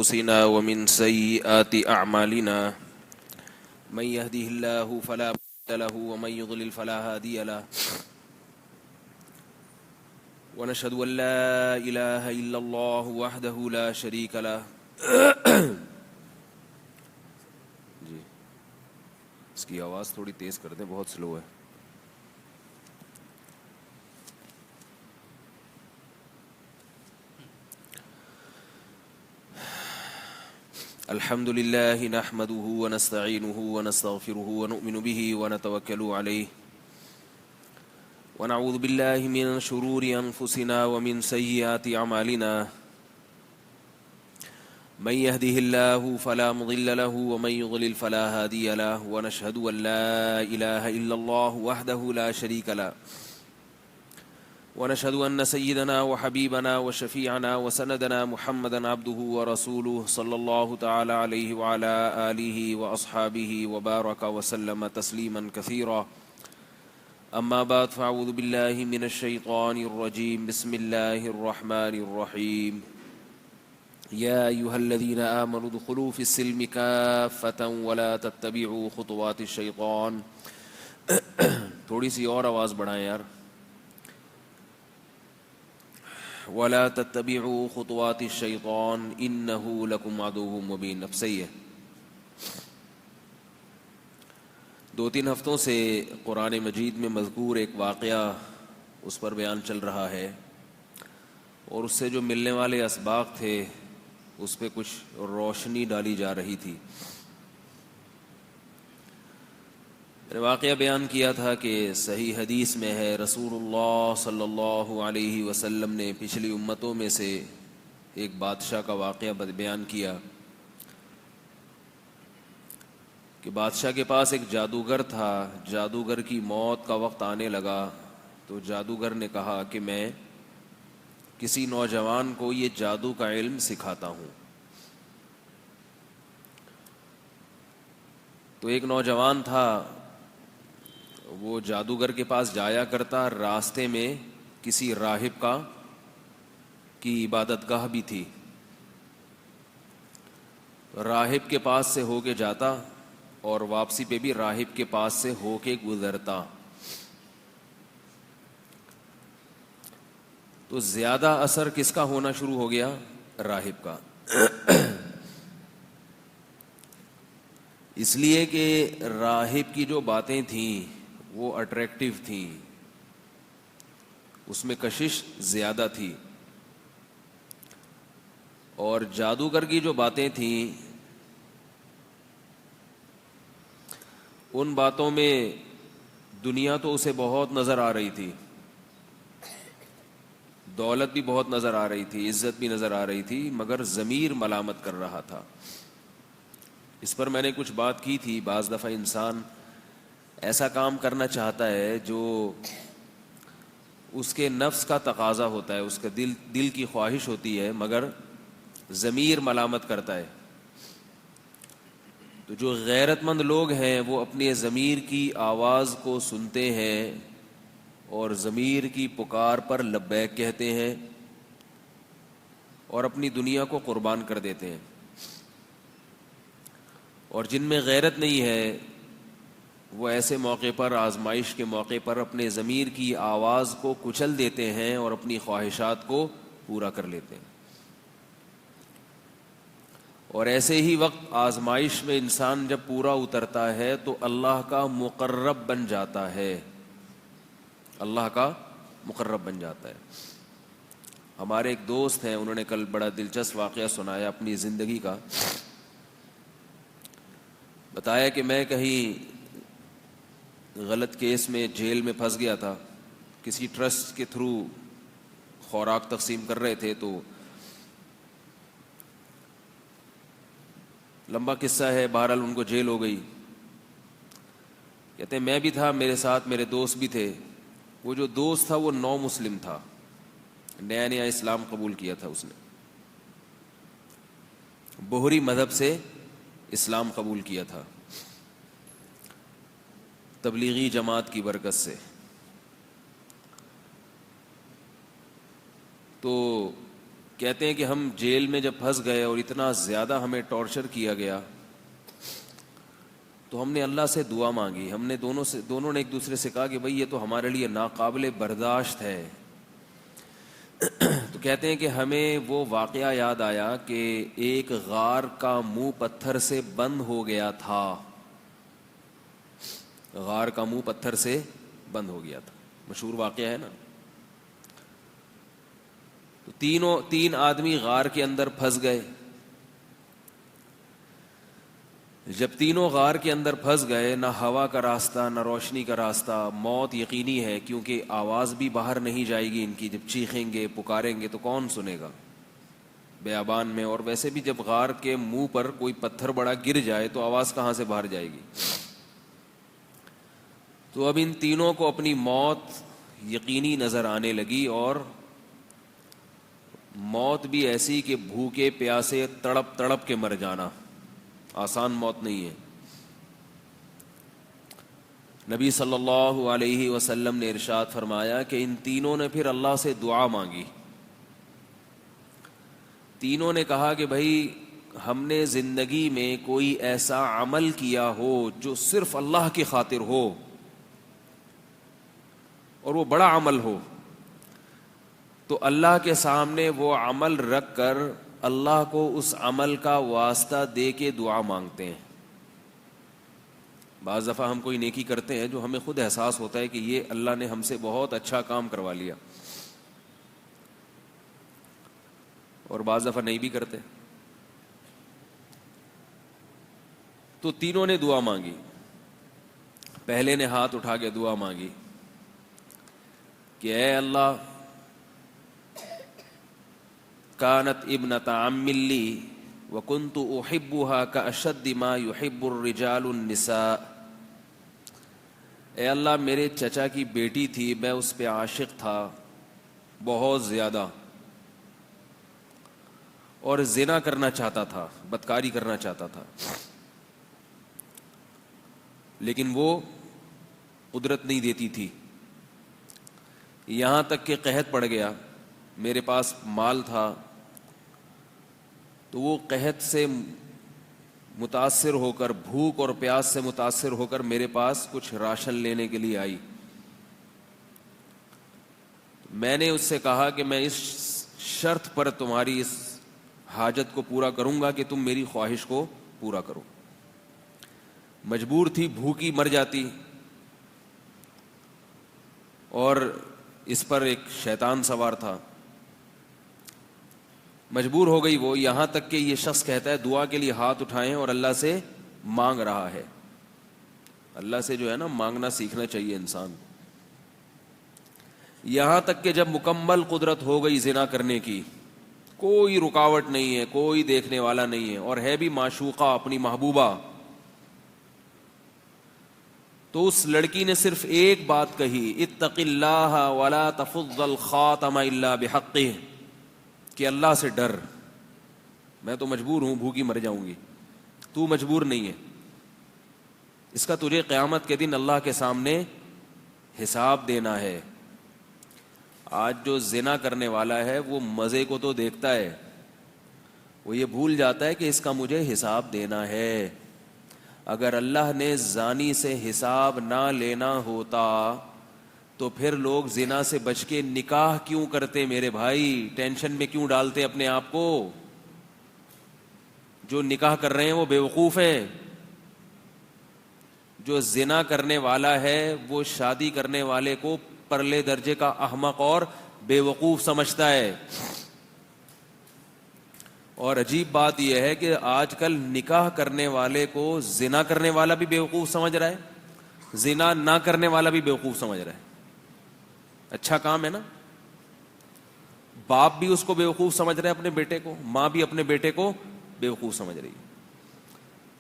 أنفسنا ومن سيئات أعمالنا من يهده الله فلا مضل له ومن يضلل فلا هادي له ونشهد أن لا إله إلا الله وحده لا شريك له جی اس کی آواز تھوڑی تیز کر دیں، بہت سلو ہے۔ الحمد لله نحمده ونستعينه ونستغفره ونؤمن به ونتوكل عليه ونعوذ بالله من شرور أنفسنا ومن سيئات أعمالنا من يهده الله فلا مضل له ومن يضلل فلا هادي له ونشهد أن لا إله إلا الله وحده لا شريك له ونشهد أن سيدنا وحبيبنا وشفيعنا وسندنا محمدا عبده ورسوله صلى الله تعالى عليه وعلى آله وأصحابه وبارك وسلم تسليما كثيرا أما بعد فأعوذ بالله من الشيطان الرجيم بسم الله الرحمن الرحيم يا أيها الذين آمنوا ادخلوا في السلم كافة ولا تتبعوا خطوات الشيطان تھوڑی سی اور آواز بڑھائیں یار۔ ولا تتبعوا خطوات الشيطان إنه لكم عدو مبين۔ اب صحیح ہے۔ دو تین ہفتوں سے قرآن مجید میں مذکور ایک واقعہ اس پر بیان چل رہا ہے، اور اس سے جو ملنے والے اسباق تھے اس پہ کچھ روشنی ڈالی جا رہی تھی۔ میں نے واقعہ بیان کیا تھا کہ صحیح حدیث میں ہے، رسول اللہ صلی اللہ علیہ وسلم نے پچھلی امتوں میں سے ایک بادشاہ کا واقعہ بیان کیا کہ بادشاہ کے پاس ایک جادوگر تھا۔ جادوگر کی موت کا وقت آنے لگا تو جادوگر نے کہا کہ میں کسی نوجوان کو یہ جادو کا علم سکھاتا ہوں۔ تو ایک نوجوان تھا، وہ جادوگر کے پاس جایا کرتا، راستے میں کسی راہب کی عبادت گاہ بھی تھی، راہب کے پاس سے ہو کے جاتا اور واپسی پہ بھی راہب کے پاس سے ہو کے گزرتا۔ تو زیادہ اثر کس کا ہونا شروع ہو گیا؟ راہب کا۔ اس لیے کہ راہب کی جو باتیں تھیں وہ اٹریکٹیو تھیں، اس میں کشش زیادہ تھی، اور جادوگر کی جو باتیں تھیں ان باتوں میں دنیا تو اسے بہت نظر آ رہی تھی، دولت بھی بہت نظر آ رہی تھی، عزت بھی نظر آ رہی تھی، مگر ضمیر ملامت کر رہا تھا۔ اس پر میں نے کچھ بات کی تھی۔ بعض دفعہ انسان ایسا کام کرنا چاہتا ہے جو اس کے نفس کا تقاضا ہوتا ہے، اس کا دل کی خواہش ہوتی ہے، مگر ضمیر ملامت کرتا ہے۔ تو جو غیرت مند لوگ ہیں وہ اپنے ضمیر کی آواز کو سنتے ہیں اور ضمیر کی پکار پر لبیک کہتے ہیں اور اپنی دنیا کو قربان کر دیتے ہیں، اور جن میں غیرت نہیں ہے وہ ایسے موقع پر، آزمائش کے موقع پر، اپنے ضمیر کی آواز کو کچل دیتے ہیں اور اپنی خواہشات کو پورا کر لیتے ہیں۔ اور ایسے ہی وقت آزمائش میں انسان جب پورا اترتا ہے تو اللہ کا مقرب بن جاتا ہے، اللہ کا مقرب بن جاتا ہے۔ ہمارے ایک دوست ہیں، انہوں نے کل بڑا دلچسپ واقعہ سنایا اپنی زندگی کا۔ بتایا کہ میں کہیں غلط کیس میں جیل میں پھنس گیا تھا، کسی ٹرسٹ کے تھرو خوراک تقسیم کر رہے تھے، تو لمبا قصہ ہے، بہرحال ان کو جیل ہو گئی۔ کہتے ہیں میں بھی تھا، میرے ساتھ میرے دوست بھی تھے۔ وہ جو دوست تھا وہ نو مسلم تھا، نیا نیا اسلام قبول کیا تھا، اس نے بہری مذہب سے اسلام قبول کیا تھا تبلیغی جماعت کی برکت سے۔ تو کہتے ہیں کہ ہم جیل میں جب پھنس گئے اور اتنا زیادہ ہمیں ٹارچر کیا گیا تو ہم نے اللہ سے دعا مانگی. ہم نے دونوں نے ایک دوسرے سے کہا کہ بھئی یہ تو ہمارے لیے ناقابل برداشت ہے. تو کہتے ہیں کہ ہمیں وہ واقعہ یاد آیا کہ ایک غار کا منہ پتھر سے بند ہو گیا تھا. غار کا منہ پتھر سے بند ہو گیا تھا، مشہور واقعہ ہے نا. تو تین آدمی غار کے اندر پھنس گئے. جب تینوں غار کے اندر پھنس گئے، نہ ہوا کا راستہ نہ روشنی کا راستہ، موت یقینی ہے کیونکہ آواز بھی باہر نہیں جائے گی ان کی. جب چیخیں گے پکاریں گے تو کون سنے گا بیابان میں؟ اور ویسے بھی جب غار کے منہ پر کوئی پتھر بڑا گر جائے تو آواز کہاں سے باہر جائے گی؟ تو اب ان تینوں کو اپنی موت یقینی نظر آنے لگی، اور موت بھی ایسی کہ بھوکے پیاسے تڑپ تڑپ کے مر جانا، آسان موت نہیں ہے. نبی صلی اللہ علیہ وسلم نے ارشاد فرمایا کہ ان تینوں نے پھر اللہ سے دعا مانگی. تینوں نے کہا کہ بھائی ہم نے زندگی میں کوئی ایسا عمل کیا ہو جو صرف اللہ کی خاطر ہو اور وہ بڑا عمل ہو، تو اللہ کے سامنے وہ عمل رکھ کر اللہ کو اس عمل کا واسطہ دے کے دعا مانگتے ہیں. بعض دفعہ ہم کوئی نیکی کرتے ہیں جو ہمیں خود احساس ہوتا ہے کہ یہ اللہ نے ہم سے بہت اچھا کام کروا لیا، اور بعض دفعہ نہیں بھی کرتے. تو تینوں نے دعا مانگی. پہلے نے ہاتھ اٹھا کے دعا مانگی کہ اے اللہ، کانت ابنت عم لی وکنت احبها کاشد ما يحب الرجال النساء. اے اللہ، میرے چچا کی بیٹی تھی، میں اس پہ عاشق تھا بہت زیادہ، اور زنا کرنا چاہتا تھا، بدکاری کرنا چاہتا تھا، لیکن وہ قدرت نہیں دیتی تھی. یہاں تک کہ قحط پڑ گیا، میرے پاس مال تھا، تو وہ قحط سے متاثر ہو کر، بھوک اور پیاس سے متاثر ہو کر میرے پاس کچھ راشن لینے کے لیے آئی. میں نے اس سے کہا کہ میں اس شرط پر تمہاری اس حاجت کو پورا کروں گا کہ تم میری خواہش کو پورا کرو. مجبور تھی، بھوکی مر جاتی، اور اس پر ایک شیطان سوار تھا. مجبور ہو گئی وہ، یہاں تک کہ یہ شخص کہتا ہے دعا کے لیے ہاتھ اٹھائیں اور اللہ سے مانگ رہا ہے. اللہ سے جو ہے نا مانگنا سیکھنا چاہیے انسان. یہاں تک کہ جب مکمل قدرت ہو گئی زنا کرنے کی، کوئی رکاوٹ نہیں ہے، کوئی دیکھنے والا نہیں ہے، اور ہے بھی معشوقہ اپنی محبوبہ، تو اس لڑکی نے صرف ایک بات کہی، اتق اللہ ولا تفض الخاتم الا بحقہ، کہ اللہ سے ڈر، میں تو مجبور ہوں، بھوکی مر جاؤں گی، تو مجبور نہیں ہے. اس کا تجھے قیامت کے دن اللہ کے سامنے حساب دینا ہے. آج جو زنا کرنے والا ہے وہ مزے کو تو دیکھتا ہے، وہ یہ بھول جاتا ہے کہ اس کا مجھے حساب دینا ہے. اگر اللہ نے زانی سے حساب نہ لینا ہوتا تو پھر لوگ زنا سے بچ کے نکاح کیوں کرتے؟ میرے بھائی، ٹینشن میں کیوں ڈالتے اپنے آپ کو؟ جو نکاح کر رہے ہیں وہ بیوقوف ہیں. جو زنا کرنے والا ہے وہ شادی کرنے والے کو پرلے درجے کا احمق اور بیوقوف سمجھتا ہے. اور عجیب بات یہ ہے کہ آج کل نکاح کرنے والے کو زنا کرنے والا بھی بیوقوف سمجھ رہا ہے، زنا نہ کرنے والا بھی بیوقوف سمجھ رہا ہے. اچھا کام ہے نا. باپ بھی اس کو بیوقوف سمجھ رہا ہے اپنے بیٹے کو، ماں بھی اپنے بیٹے کو بیوقوف سمجھ رہی ہے.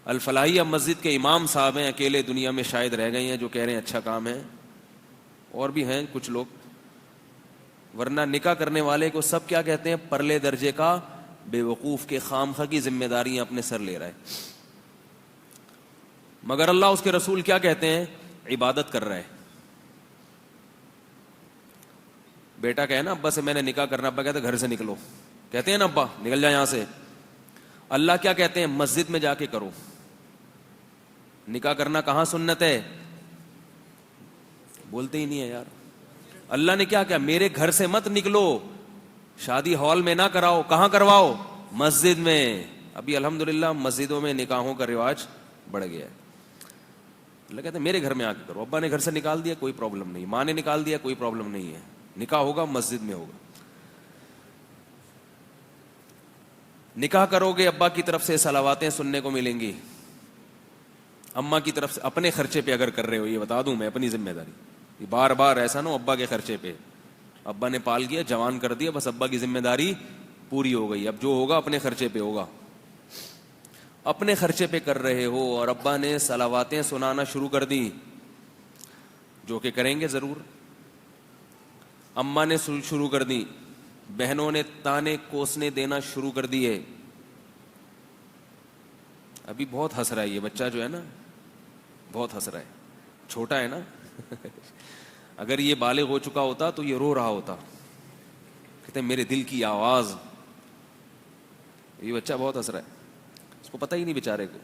الفلاحیہ مسجد کے امام صاحب ہیں، اکیلے دنیا میں شاید رہ گئے ہیں جو کہہ رہے ہیں اچھا کام ہے، اور بھی ہیں کچھ لوگ. ورنہ نکاح کرنے والے کو سب کیا کہتے ہیں؟ پرلے درجے کا بیوقوف، کے خامخواہ کی ذمہ داریاں اپنے سر لے رہا ہے. مگر اللہ اس کے رسول کیا کہتے ہیں؟ عبادت کر رہا ہے. بیٹا کہے نا ابا سے میں نے نکاح کرنا، ابا کہتے گھر سے نکلو. کہتے ہیں نا ابا نکل جائے یہاں سے. اللہ کیا کہتے ہیں؟ مسجد میں جا کے کرو. نکاح کرنا کہاں سنت ہے؟ بولتے ہی نہیں ہے یار. اللہ نے کیا کیا؟ میرے گھر سے مت نکلو, شادی ہال میں نہ کراؤ, کہاں کرواؤ؟ مسجد میں. ابھی الحمدللہ مسجدوں میں نکاحوں کا رواج بڑھ گیا ہے. اللہ کہتے ہیں میرے گھر میں آ کے کرو. ابا نے گھر سے نکال دیا کوئی پرابلم نہیں, ماں نے نکال دیا کوئی پرابلم نہیں ہے, نکاح ہوگا مسجد میں ہوگا. نکاح کرو گے ابا کی طرف سے صلواتیں سننے کو ملیں گی, اماں کی طرف سے اپنے خرچے پہ اگر کر رہے ہو, یہ بتا دوں میں اپنی ذمہ داری, یہ بار بار ایسا نہ ہو ابا کے خرچے پہ. ابا نے پال کیا, جوان کر دیا, بس ابا کی ذمہ داری پوری ہو گئی, اب جو ہوگا اپنے خرچے پہ ہوگا. اپنے خرچے پہ کر رہے ہو اور ابا نے صلواتیں سنانا شروع کر دی, جو کہ کریں گے ضرور. اماں نے شروع کر دی, بہنوں نے تانے کوسنے دینا شروع کر دیے. ابھی بہت ہنس رہا ہے یہ بچہ جو ہے نا, بہت ہنس رہا ہے, چھوٹا ہے نا. اگر یہ بالغ ہو چکا ہوتا تو یہ رو رہا ہوتا. کہتے ہیں میرے دل کی آواز. یہ بچہ بہت ہنس رہا ہے, اس کو پتہ ہی نہیں بیچارے کو.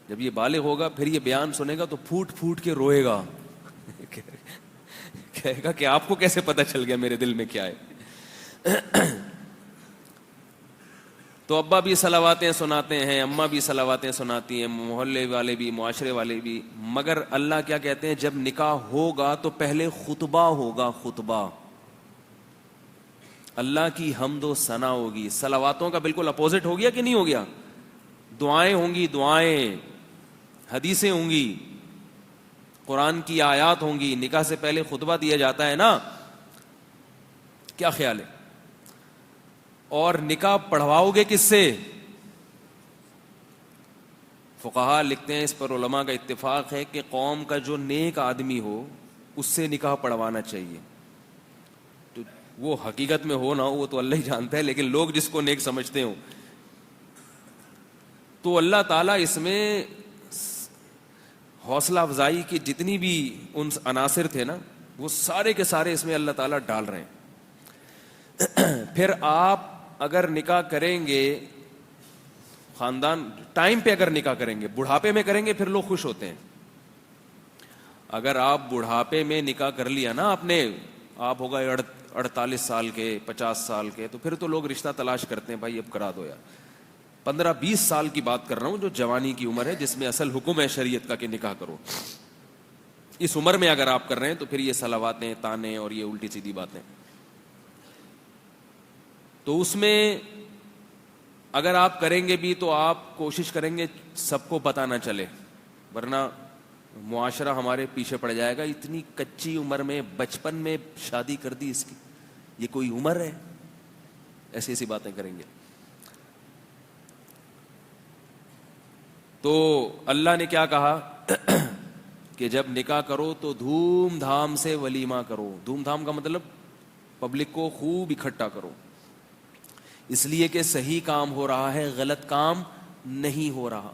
جب یہ بالغ ہوگا پھر یہ بیان سنے گا تو پھوٹ پھوٹ کے روئے گا. کہے گا کہ آپ کو کیسے پتہ چل گیا میرے دل میں کیا ہے. تو ابا بھی صلواتیں سناتے ہیں, اماں بھی صلواتیں سناتی ہیں, محلے والے بھی, معاشرے والے بھی. مگر اللہ کیا کہتے ہیں؟ جب نکاح ہوگا تو پہلے خطبہ ہوگا, خطبہ. اللہ کی حمد و ثنا ہوگی. صلواتوں کا بالکل اپوزٹ ہو گیا کہ نہیں ہو گیا؟ دعائیں ہوں گی, دعائیں, حدیثیں ہوں گی, قرآن کی آیات ہوں گی. نکاح سے پہلے خطبہ دیا جاتا ہے نا, کیا خیال ہے؟ اور نکاح پڑھواؤ گے کس سے؟ فقہاء لکھتے ہیں, اس پر علماء کا اتفاق ہے کہ قوم کا جو نیک آدمی ہو اس سے نکاح پڑھوانا چاہیے. تو وہ حقیقت میں ہو نہ ہو وہ تو اللہ ہی جانتا ہے, لیکن لوگ جس کو نیک سمجھتے ہوں. تو اللہ تعالیٰ اس میں حوصلہ افزائی کی جتنی بھی ان عناصر تھے نا, وہ سارے کے سارے اس میں اللہ تعالیٰ ڈال رہے ہیں. پھر آپ اگر نکاح کریں گے, خاندان ٹائم پہ اگر نکاح کریں گے, بڑھاپے میں کریں گے پھر لوگ خوش ہوتے ہیں. اگر آپ بڑھاپے میں نکاح کر لیا نا آپ نے, آپ ہوگا 48 سال کے, 50 سال کے, تو پھر تو لوگ رشتہ تلاش کرتے ہیں, بھائی اب کرا دو یار. 15-20 سال کی بات کر رہا ہوں, جو جوانی کی عمر ہے جس میں اصل حکم ہے شریعت کا کہ نکاح کرو. اس عمر میں اگر آپ کر رہے ہیں تو پھر یہ صلواتیں, تانے اور یہ الٹی سیدھی باتیں. تو اس میں اگر آپ کریں گے بھی تو آپ کوشش کریں گے سب کو پتہ نہ چلے, ورنہ معاشرہ ہمارے پیچھے پڑ جائے گا. اتنی کچی عمر میں, بچپن میں شادی کر دی اس کی, یہ کوئی عمر ہے؟ ایسی ایسی باتیں کریں گے. تو اللہ نے کیا کہا کہ جب نکاح کرو تو دھوم دھام سے ولیمہ کرو. دھوم دھام کا مطلب پبلک کو خوب اکٹھا کرو, اس لیے کہ صحیح کام ہو رہا ہے, غلط کام نہیں ہو رہا.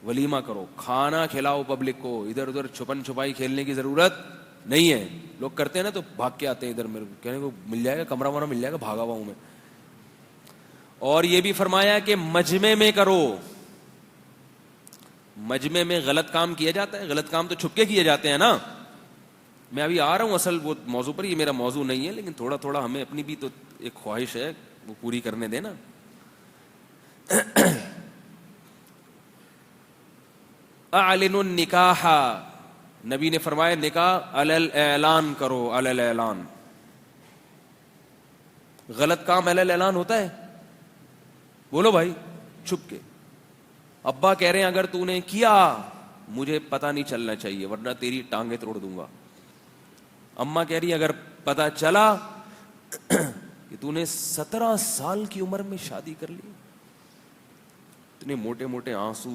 ولیمہ کرو, کھانا کھلاؤ پبلک کو, ادھر ادھر چھپن چھپائی کھیلنے کی ضرورت نہیں ہے. لوگ کرتے ہیں نا تو بھاگ کے آتے ہیں ادھر, میرے کہنے کو مل جائے گا کمرہ ومرہ مل جائے گا, بھاگا ہوا ہوں میں. اور یہ بھی فرمایا کہ مجمع میں کرو. مجمع میں غلط کام کیا جاتا ہے, غلط کام تو چھپ کے کیے جاتے ہیں نا. میں ابھی آ رہا ہوں اصل وہ موضوع پر, یہ میرا موضوع نہیں ہے, لیکن تھوڑا تھوڑا ہمیں اپنی بھی تو ایک خواہش ہے وہ پوری کرنے دینا. اعلنوا النکاح, نبی نے فرمایا نکاح علی الاعلان کرو, علی الاعلان. غلط کام علی الاعلان ہوتا ہے؟ بولو بھائی, چھپ کے. ابا کہہ رہے ہیں اگر تو نے کیا مجھے پتہ نہیں چلنا چاہیے ورنہ تیری ٹانگیں توڑ دوں گا. اماں کہہ رہی اگر پتہ چلا کہ تو نے 17 سال کی عمر میں شادی کر لی, اتنے موٹے موٹے آنسو,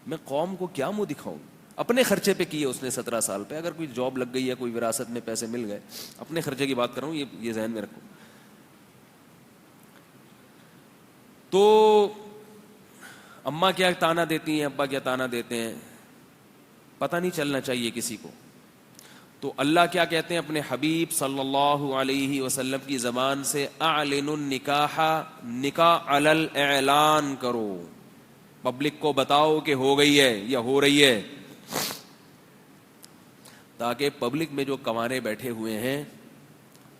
میں قوم کو کیا منہ دکھاؤں؟ اپنے خرچے پہ کیے اس نے 17 سال پہ, اگر کوئی جاب لگ گئی ہے, کوئی وراثت میں پیسے مل گئے, اپنے خرچے کی بات کر رہا ہوں, یہ ذہن میں رکھو. تو اماں کیا تانا دیتی ہیں, ابا کیا تانا دیتے ہیں, پتہ نہیں چلنا چاہیے کسی کو. تو اللہ کیا کہتے ہیں اپنے حبیب صلی اللہ علیہ وسلم کی زبان سے، اعلن النکاح، نکاح علی الاعلان کرو، پبلک کو بتاؤ کہ ہو گئی ہے یا ہو رہی ہے، تاکہ پبلک میں جو کنوارے بیٹھے ہوئے ہیں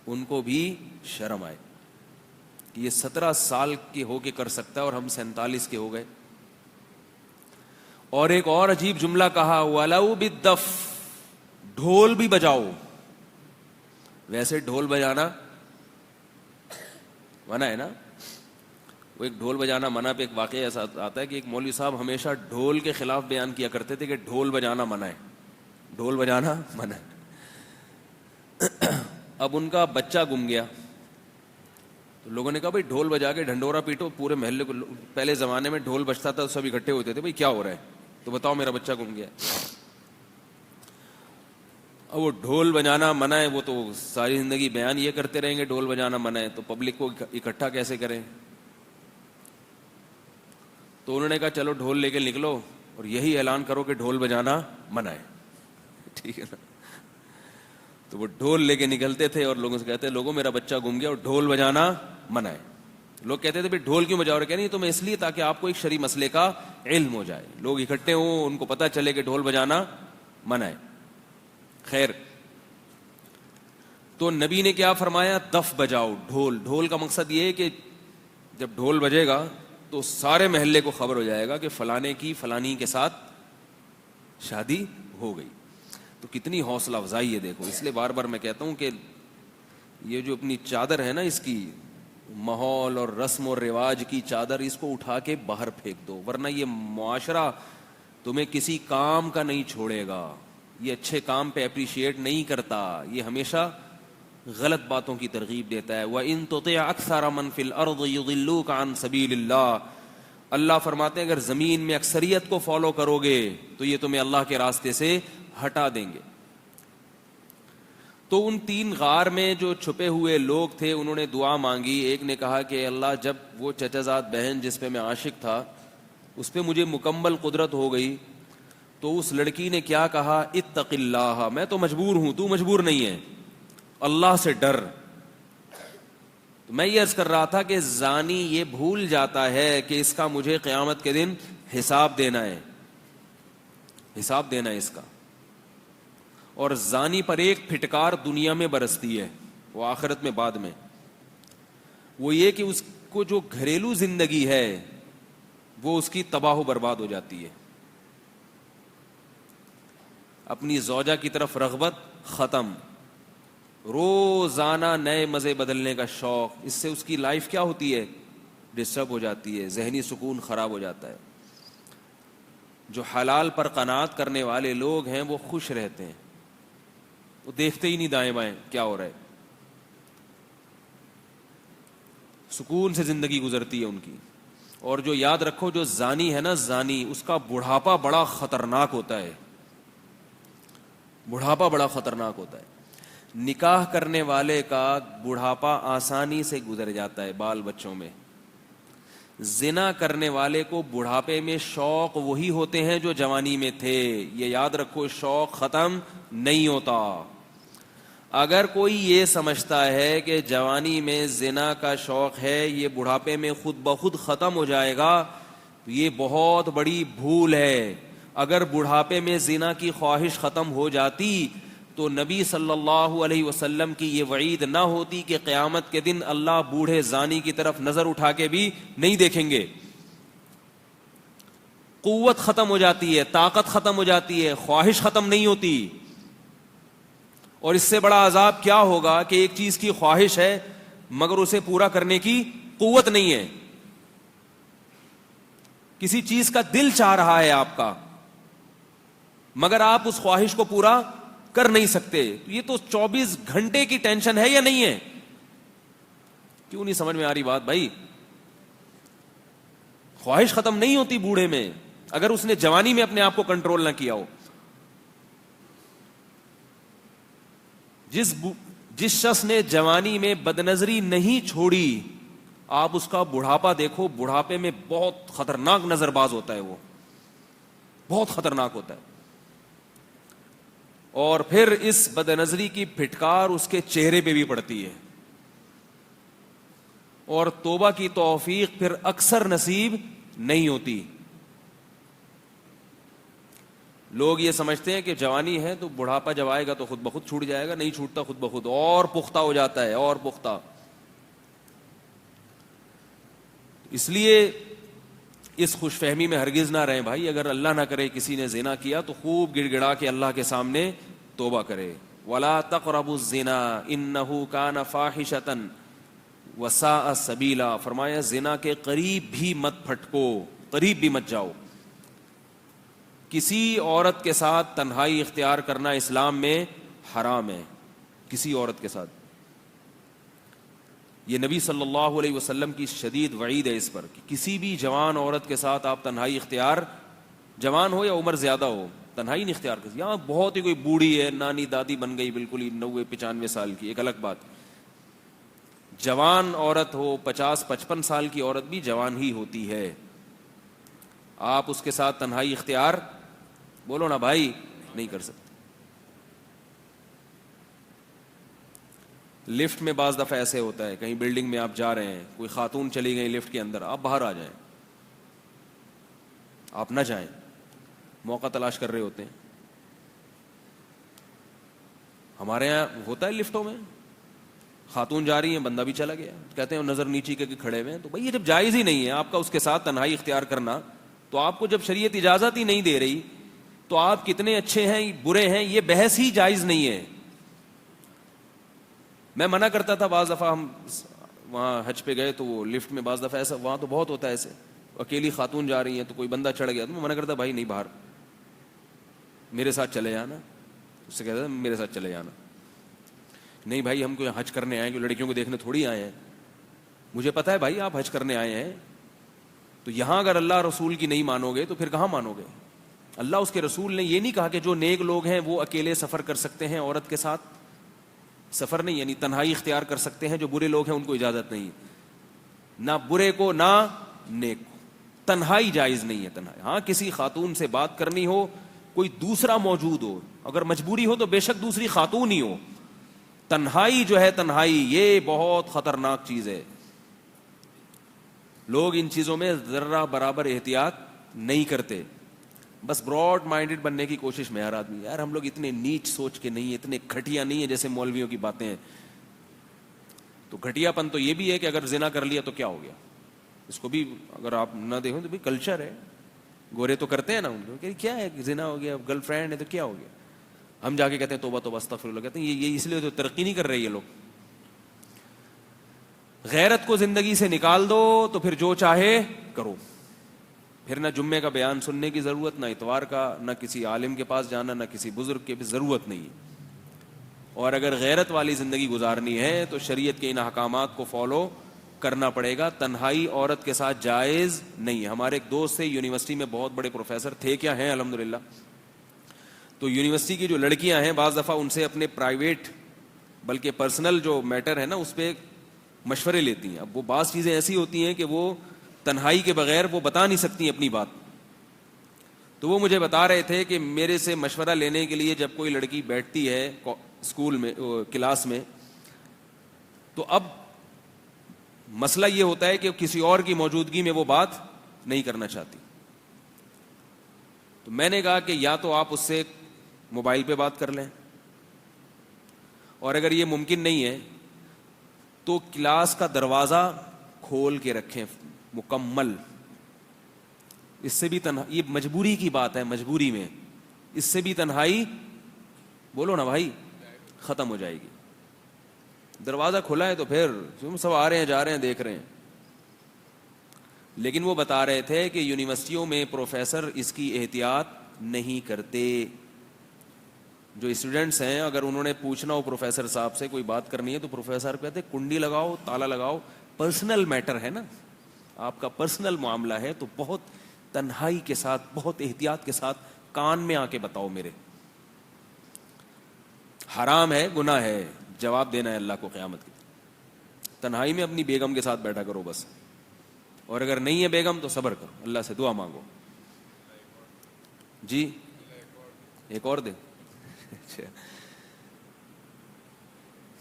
ان کو بھی شرم آئے کہ یہ 17 سال کے ہو کے کر سکتا ہے اور ہم 47 کے ہو گئے. اور ایک اور عجیب جملہ کہا، وَلَوْ بِالدَّفْ، ڈھول بھی بجاؤ. ویسے ڈھول بجانا منع ہے نا، وہ ایک ڈھول بجانا منع پہ ایک واقعہ ایسا آتا ہے کہ ایک مولوی صاحب ہمیشہ ڈھول کے خلاف بیان کیا کرتے تھے کہ ڈھول بجانا منع ہے، ڈھول بجانا منع ہے. اب ان کا بچہ گم گیا تو لوگوں نے کہا بھائی ڈھول بجا کے ڈھنڈورا پیٹو پورے محلے کو. پہلے زمانے میں ڈھول بجتا تھا سب اکٹھے ہوتے تھے، بھائی کیا ہو رہا ہے تو بتاؤ میرا بچہ گم گیا. اب وہ ڈھول بجانا منع ہے، وہ تو ساری زندگی بیان یہ کرتے رہیں گے ڈھول بجانا منع ہے، تو پبلک کو اکٹھا کیسے کریں؟ تو انہوں نے کہا چلو ڈھول لے کے نکلو اور یہی اعلان کرو کہ ڈھول بجانا منع ہے. ٹھیک ہے نا؟ تو وہ ڈھول لے کے نکلتے تھے اور لوگوں سے کہتے لوگوں میرا بچہ گم گیا اور ڈھول بجانا منع ہے. لوگ کہتے تھے بھائی ڈھول کیوں بجاؤ رہے؟ کہ نہیں تو میں اس لیے تاکہ آپ کو ایک شرعی مسئلے کا علم ہو جائے، لوگ اکٹھے ہوں ان کو پتہ چلے کہ ڈھول بجانا منع ہے. خیر، تو نبی نے کیا فرمایا؟ دف بجاؤ، ڈھول. ڈھول کا مقصد یہ ہے کہ جب ڈھول بجے گا تو سارے محلے کو خبر ہو جائے گا کہ فلانے کی فلانی کے ساتھ شادی ہو گئی. تو کتنی حوصلہ افزائی ہے دیکھو. اس لیے بار بار میں کہتا ہوں کہ یہ جو اپنی چادر ہے نا، اس کی ماحول اور رسم و رواج کی چادر، اس کو اٹھا کے باہر پھینک دو، ورنہ یہ معاشرہ تمہیں کسی کام کا نہیں چھوڑے گا، یہ اچھے کام پہ اپریشیٹ نہیں کرتا، یہ ہمیشہ غلط باتوں کی ترغیب دیتا ہے. وَإِن تُطِعْ أَكْثَرَ مَنْ فِي الْأَرْضِ يُضِلُّوكَ عَنْ سَبِيلِ اللَّهِ، اللہ فرماتے ہیں اگر زمین میں اکثریت کو فالو کرو گے تو یہ تمہیں اللہ کے راستے سے ہٹا دیں گے. تو ان 3 غار میں جو چھپے ہوئے لوگ تھے انہوں نے دعا مانگی. ایک نے کہا کہ اللہ جب وہ چچا زاد بہن جس پہ میں عاشق تھا اس پہ مجھے مکمل قدرت ہو گئی تو اس لڑکی نے کیا کہا؟ اتق اللہ، میں تو مجبور ہوں، تو مجبور نہیں ہے، اللہ سے ڈر. تو میں یہ عرض کر رہا تھا کہ زانی یہ بھول جاتا ہے کہ اس کا مجھے قیامت کے دن حساب دینا ہے، حساب دینا ہے اس کا. اور زانی پر ایک پھٹکار دنیا میں برستی ہے، وہ آخرت میں بعد میں، وہ یہ کہ اس کو جو گھریلو زندگی ہے وہ اس کی تباہ و برباد ہو جاتی ہے. اپنی زوجہ کی طرف رغبت ختم، روزانہ نئے مزے بدلنے کا شوق، اس سے اس کی لائف کیا ہوتی ہے؟ ڈسٹرب ہو جاتی ہے، ذہنی سکون خراب ہو جاتا ہے. جو حلال پر قناعت کرنے والے لوگ ہیں وہ خوش رہتے ہیں، وہ دیکھتے ہی نہیں دائیں بائیں کیا ہو رہا ہے، سکون سے زندگی گزرتی ہے ان کی. اور جو یاد رکھو جو زانی ہے نا، زانی، اس کا بڑھاپا بڑا خطرناک ہوتا ہے، بڑھاپا بڑا خطرناک ہوتا ہے. نکاح کرنے والے کا بڑھاپا آسانی سے گزر جاتا ہے بال بچوں میں. زنا کرنے والے کو بڑھاپے میں شوق وہی ہوتے ہیں جو جوانی میں تھے. یہ یاد رکھو، شوق ختم نہیں ہوتا. اگر کوئی یہ سمجھتا ہے کہ جوانی میں زنا کا شوق ہے یہ بڑھاپے میں خود بخود ختم ہو جائے گا، تو یہ بہت بڑی بھول ہے. اگر بڑھاپے میں زنا کی خواہش ختم ہو جاتی تو نبی صلی اللہ علیہ وسلم کی یہ وعید نہ ہوتی کہ قیامت کے دن اللہ بوڑھے زانی کی طرف نظر اٹھا کے بھی نہیں دیکھیں گے. قوت ختم ہو جاتی ہے، طاقت ختم ہو جاتی ہے، خواہش ختم نہیں ہوتی. اور اس سے بڑا عذاب کیا ہوگا کہ ایک چیز کی خواہش ہے مگر اسے پورا کرنے کی قوت نہیں ہے. کسی چیز کا دل چاہ رہا ہے آپ کا مگر آپ اس خواہش کو پورا کر نہیں سکتے. یہ تو 24 گھنٹے کی ٹینشن ہے یا نہیں ہے؟ کیوں نہیں سمجھ میں آ رہی بات بھائی؟ خواہش ختم نہیں ہوتی بوڑھے میں اگر اس نے جوانی میں اپنے آپ کو کنٹرول نہ کیا ہو. جس شخص نے جوانی میں بدنظری نہیں چھوڑی، آپ اس کا بڑھاپا دیکھو، بڑھاپے میں بہت خطرناک نظر باز ہوتا ہے، وہ بہت خطرناک ہوتا ہے. اور پھر اس بد نظری کی پھٹکار اس کے چہرے پہ بھی پڑتی ہے، اور توبہ کی توفیق پھر اکثر نصیب نہیں ہوتی. لوگ یہ سمجھتے ہیں کہ جوانی ہے تو بڑھاپا جب آئے گا تو خود بخود چھوٹ جائے گا. نہیں چھوٹتا، خود بخود اور پختہ ہو جاتا ہے، اور پختہ. اس لیے اس خوش فہمی میں ہرگز نہ رہیں بھائی. اگر اللہ نہ کرے کسی نے زنا کیا تو خوب گڑ گڑا کے اللہ کے سامنے توبہ کرے. وَلَا تَقْرَبُوا الزِّنَا إِنَّهُ كَانَ فَاحِشَةً وَسَاءَ سَبِيلًا. فرمایا زنا کے قریب بھی مت پھٹکو، قریب بھی مت جاؤ. کسی عورت کے ساتھ تنہائی اختیار کرنا اسلام میں حرام ہے. کسی عورت کے ساتھ، یہ نبی صلی اللہ علیہ وسلم کی شدید وعید ہے اس پر کہ کسی بھی جوان عورت کے ساتھ آپ تنہائی اختیار، جوان ہو یا عمر زیادہ ہو، تنہائی نہیں اختیار کر. یہاں بہت ہی کوئی بوڑھی ہے، نانی دادی بن گئی بالکل ہی 90-95 سال کی، ایک الگ بات. جوان عورت ہو، 50-55 سال کی عورت بھی جوان ہی ہوتی ہے. آپ اس کے ساتھ تنہائی اختیار، بولو نا بھائی، نہیں کر سکتے. لفٹ میں بعض دفعہ ایسے ہوتا ہے، کہیں بلڈنگ میں آپ جا رہے ہیں، کوئی خاتون چلی گئی لفٹ کے اندر، آپ باہر آ جائیں، آپ نہ جائیں، موقع تلاش کر رہے ہوتے ہیں. ہمارے یہاں ہوتا ہے لفٹوں میں، خاتون جا رہی ہیں، بندہ بھی چلا گیا، کہتے ہیں نظر نیچی کر کے کھڑے ہوئے ہیں. تو بھائی یہ جب جائز ہی نہیں ہے آپ کا اس کے ساتھ تنہائی اختیار کرنا، تو آپ کو جب شریعت اجازت ہی نہیں دے رہی تو آپ کتنے اچھے ہیں برے ہیں یہ بحث ہی جائز نہیں ہے. میں منع کرتا تھا بعض دفعہ، ہم وہاں حج پہ گئے تو وہ لفٹ میں بعض دفعہ ایسا، وہاں تو بہت ہوتا ہے ایسے، اکیلی خاتون جا رہی ہیں تو کوئی بندہ چڑھ گیا تو میں منع کرتا بھائی نہیں، باہر میرے ساتھ چلے جانا. اس سے کہتا تھا میرے ساتھ چلے جانا. نہیں بھائی ہم کو حج کرنے آئے ہیں، لڑکیوں کو دیکھنے تھوڑی آئے ہیں. مجھے پتا ہے بھائی آپ حج کرنے آئے ہیں، تو یہاں اگر اللہ رسول کی نہیں مانو گے تو پھر کہاں مانو گے؟ اللہ اس کے رسول نے یہ نہیں کہا کہ جو نیک لوگ ہیں وہ اکیلے سفر کر سکتے ہیں، عورت کے ساتھ سفر نہیں، یعنی تنہائی اختیار کر سکتے ہیں. جو برے لوگ ہیں ان کو اجازت نہیں، نہ برے کو نہ نیک کو. تنہائی جائز نہیں ہے. تنہائی ہاں کسی خاتون سے بات کرنی ہو، کوئی دوسرا موجود ہو، اگر مجبوری ہو تو بے شک دوسری خاتون ہی ہو. تنہائی جو ہے، تنہائی یہ بہت خطرناک چیز ہے. لوگ ان چیزوں میں ذرہ برابر احتیاط نہیں کرتے. بس براڈ مائنڈڈ بننے کی کوشش میں ہر آدمی، یار ہم لوگ اتنے نیچ سوچ کے نہیں، اتنے گھٹیا نہیں ہیں جیسے مولویوں کی باتیں ہیں. تو گھٹیا پن تو یہ بھی ہے کہ اگر زنا کر لیا تو کیا ہو گیا. اس کو بھی اگر آپ نہ دیکھیں تو بھی کلچر ہے، گورے تو کرتے ہیں نا، ان کو کہ کیا ہے زنا ہو گیا، گرل فرینڈ ہے تو کیا ہو گیا. ہم جا کے کہتے ہیں توبہ توبہ استغفر اللہ، کہتے ہیں یہ اس لیے تو ترقی نہیں کر رہے یہ لوگ. غیرت کو زندگی سے نکال دو تو پھر جو چاہے کرو. پھر نہ جمعے کا بیان سننے کی ضرورت، نہ اتوار کا، نہ کسی عالم کے پاس جانا، نہ کسی بزرگ کی بھی ضرورت نہیں. اور اگر غیرت والی زندگی گزارنی ہے تو شریعت کے ان احکامات کو فالو کرنا پڑے گا. تنہائی عورت کے ساتھ جائز نہیں ہے. ہمارے ایک دوست سے یونیورسٹی میں بہت بڑے پروفیسر تھے، کیا ہیں الحمدللہ. تو یونیورسٹی کی جو لڑکیاں ہیں بعض دفعہ ان سے اپنے پرائیویٹ بلکہ پرسنل جو میٹر ہے نا اس پہ مشورے لیتی ہیں. اب وہ بعض چیزیں ایسی ہوتی ہیں کہ وہ تنہائی کے بغیر وہ بتا نہیں سکتی اپنی بات. تو وہ مجھے بتا رہے تھے کہ میرے سے مشورہ لینے کے لیے جب کوئی لڑکی بیٹھتی ہے اسکول میں، کلاس میں، تو اب مسئلہ یہ ہوتا ہے کہ کسی اور کی موجودگی میں وہ بات نہیں کرنا چاہتی. تو میں نے کہا کہ یا تو آپ اس سے موبائل پہ بات کر لیں، اور اگر یہ ممکن نہیں ہے تو کلاس کا دروازہ کھول کے رکھیں مکمل. اس سے بھی یہ مجبوری کی بات ہے، مجبوری میں اس سے بھی تنہائی، بولو نا بھائی، ختم ہو جائے گی. دروازہ کھلا ہے تو پھر سب آ رہے ہیں جا رہے ہیں دیکھ رہے ہیں. لیکن وہ بتا رہے تھے کہ یونیورسٹیوں میں پروفیسر اس کی احتیاط نہیں کرتے. جو اسٹوڈنٹس ہیں اگر انہوں نے پوچھنا ہو پروفیسر صاحب سے کوئی بات کرنی ہے تو پروفیسر کہتے کنڈی لگاؤ، تالا لگاؤ. پرسنل میٹر ہے نا، آپ کا پرسنل معاملہ ہے، تو بہت تنہائی کے ساتھ، بہت احتیاط کے ساتھ کان میں آ کے بتاؤ میرے. حرام ہے، گناہ ہے، جواب دینا ہے اللہ کو قیامت کی. تنہائی میں اپنی بیگم کے ساتھ بیٹھا کرو بس، اور اگر نہیں ہے بیگم تو صبر کرو، اللہ سے دعا مانگو. جی ایک اور دے.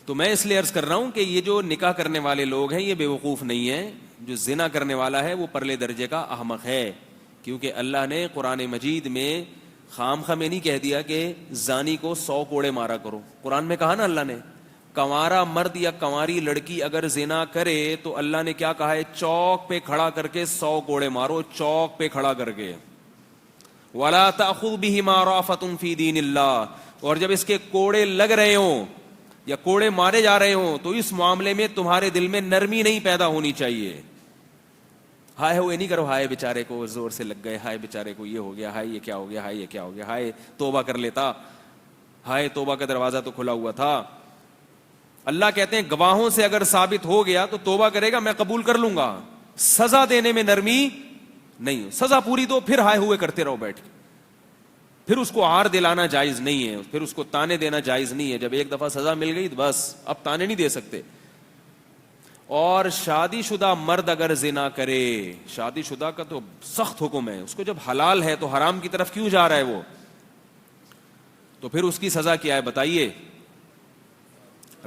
تو میں اس لیے عرض کر رہا ہوں کہ یہ جو نکاح کرنے والے لوگ ہیں یہ بے وقوف نہیں ہیں. جو زنا کرنے والا ہے وہ پرلے درجے کا احمق ہے, کیونکہ اللہ نے قرآن مجید میں خام خواہ میں نہیں کہہ دیا کہ زانی کو 100 کوڑے مارا کرو. قرآن میں کہا نا اللہ نے, کنوارا مرد یا کنواری لڑکی اگر زنا کرے تو اللہ نے کیا کہا ہے, چوک پہ کھڑا کر کے 100 کوڑے مارو, چوک پہ کھڑا کر کے. وَلَا تَأْخُذْ بِهِمَا رَأْفَةٌ فِي دِينِ اللَّهِ, اور جب اس کے کوڑے لگ رہے ہوں یا کوڑے مارے جا رہے ہوں تو اس معاملے میں تمہارے دل میں نرمی نہیں پیدا ہونی چاہیے. ہائے ہوئے نہیں کرو, ہائے بیچارے کو زور سے لگ گئے, ہائے بیچارے کو یہ ہو گیا, ہائے یہ کیا ہو گیا, ہائے یہ کیا ہو گیا, ہائے توبہ کر لیتا, ہائے توبہ کا دروازہ تو کھلا ہوا تھا. اللہ کہتے ہیں گواہوں سے اگر ثابت ہو گیا تو توبہ کرے گا, میں قبول کر لوں گا. سزا دینے میں نرمی نہیں, سزا پوری دو, پھر ہائے ہوئے کرتے رہو بیٹھ کے. پھر اس کو عار دلانا جائز نہیں ہے, پھر اس کو تانے دینا جائز نہیں ہے. جب ایک دفعہ سزا مل گئی تو بس اب تانے نہیں دے سکتے. اور شادی شدہ مرد اگر زنا کرے, شادی شدہ کا تو سخت حکم ہے, اس کو جب حلال ہے تو حرام کی طرف کیوں جا رہا ہے وہ, تو پھر اس کی سزا کیا ہے بتائیے؟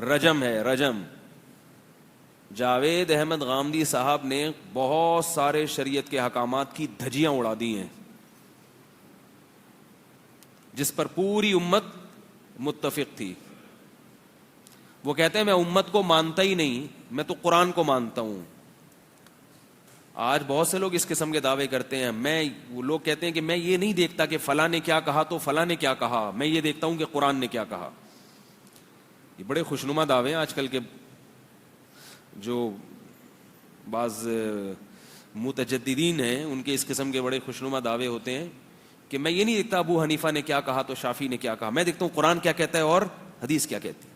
رجم ہے, رجم. جاوید احمد غامدی صاحب نے بہت سارے شریعت کے احکامات کی دھجیاں اڑا دی ہیں جس پر پوری امت متفق تھی. وہ کہتے ہیں میں امت کو مانتا ہی نہیں, میں تو قرآن کو مانتا ہوں. آج بہت سے لوگ اس قسم کے دعوے کرتے ہیں. وہ لوگ کہتے ہیں کہ میں یہ نہیں دیکھتا کہ فلاں نے کیا کہا تو فلاں نے کیا کہا, میں یہ دیکھتا ہوں کہ قرآن نے کیا کہا. یہ بڑے خوشنما دعوے ہیں آج کل کے, جو بعض متجددین ہیں ان کے اس قسم کے بڑے خوشنما دعوے ہوتے ہیں کہ میں یہ نہیں دیکھتا ابو حنیفہ نے کیا کہا تو شافعی نے کیا کہا, میں دیکھتا ہوں قرآن کیا کہتا ہے اور حدیث کیا کہتی ہے.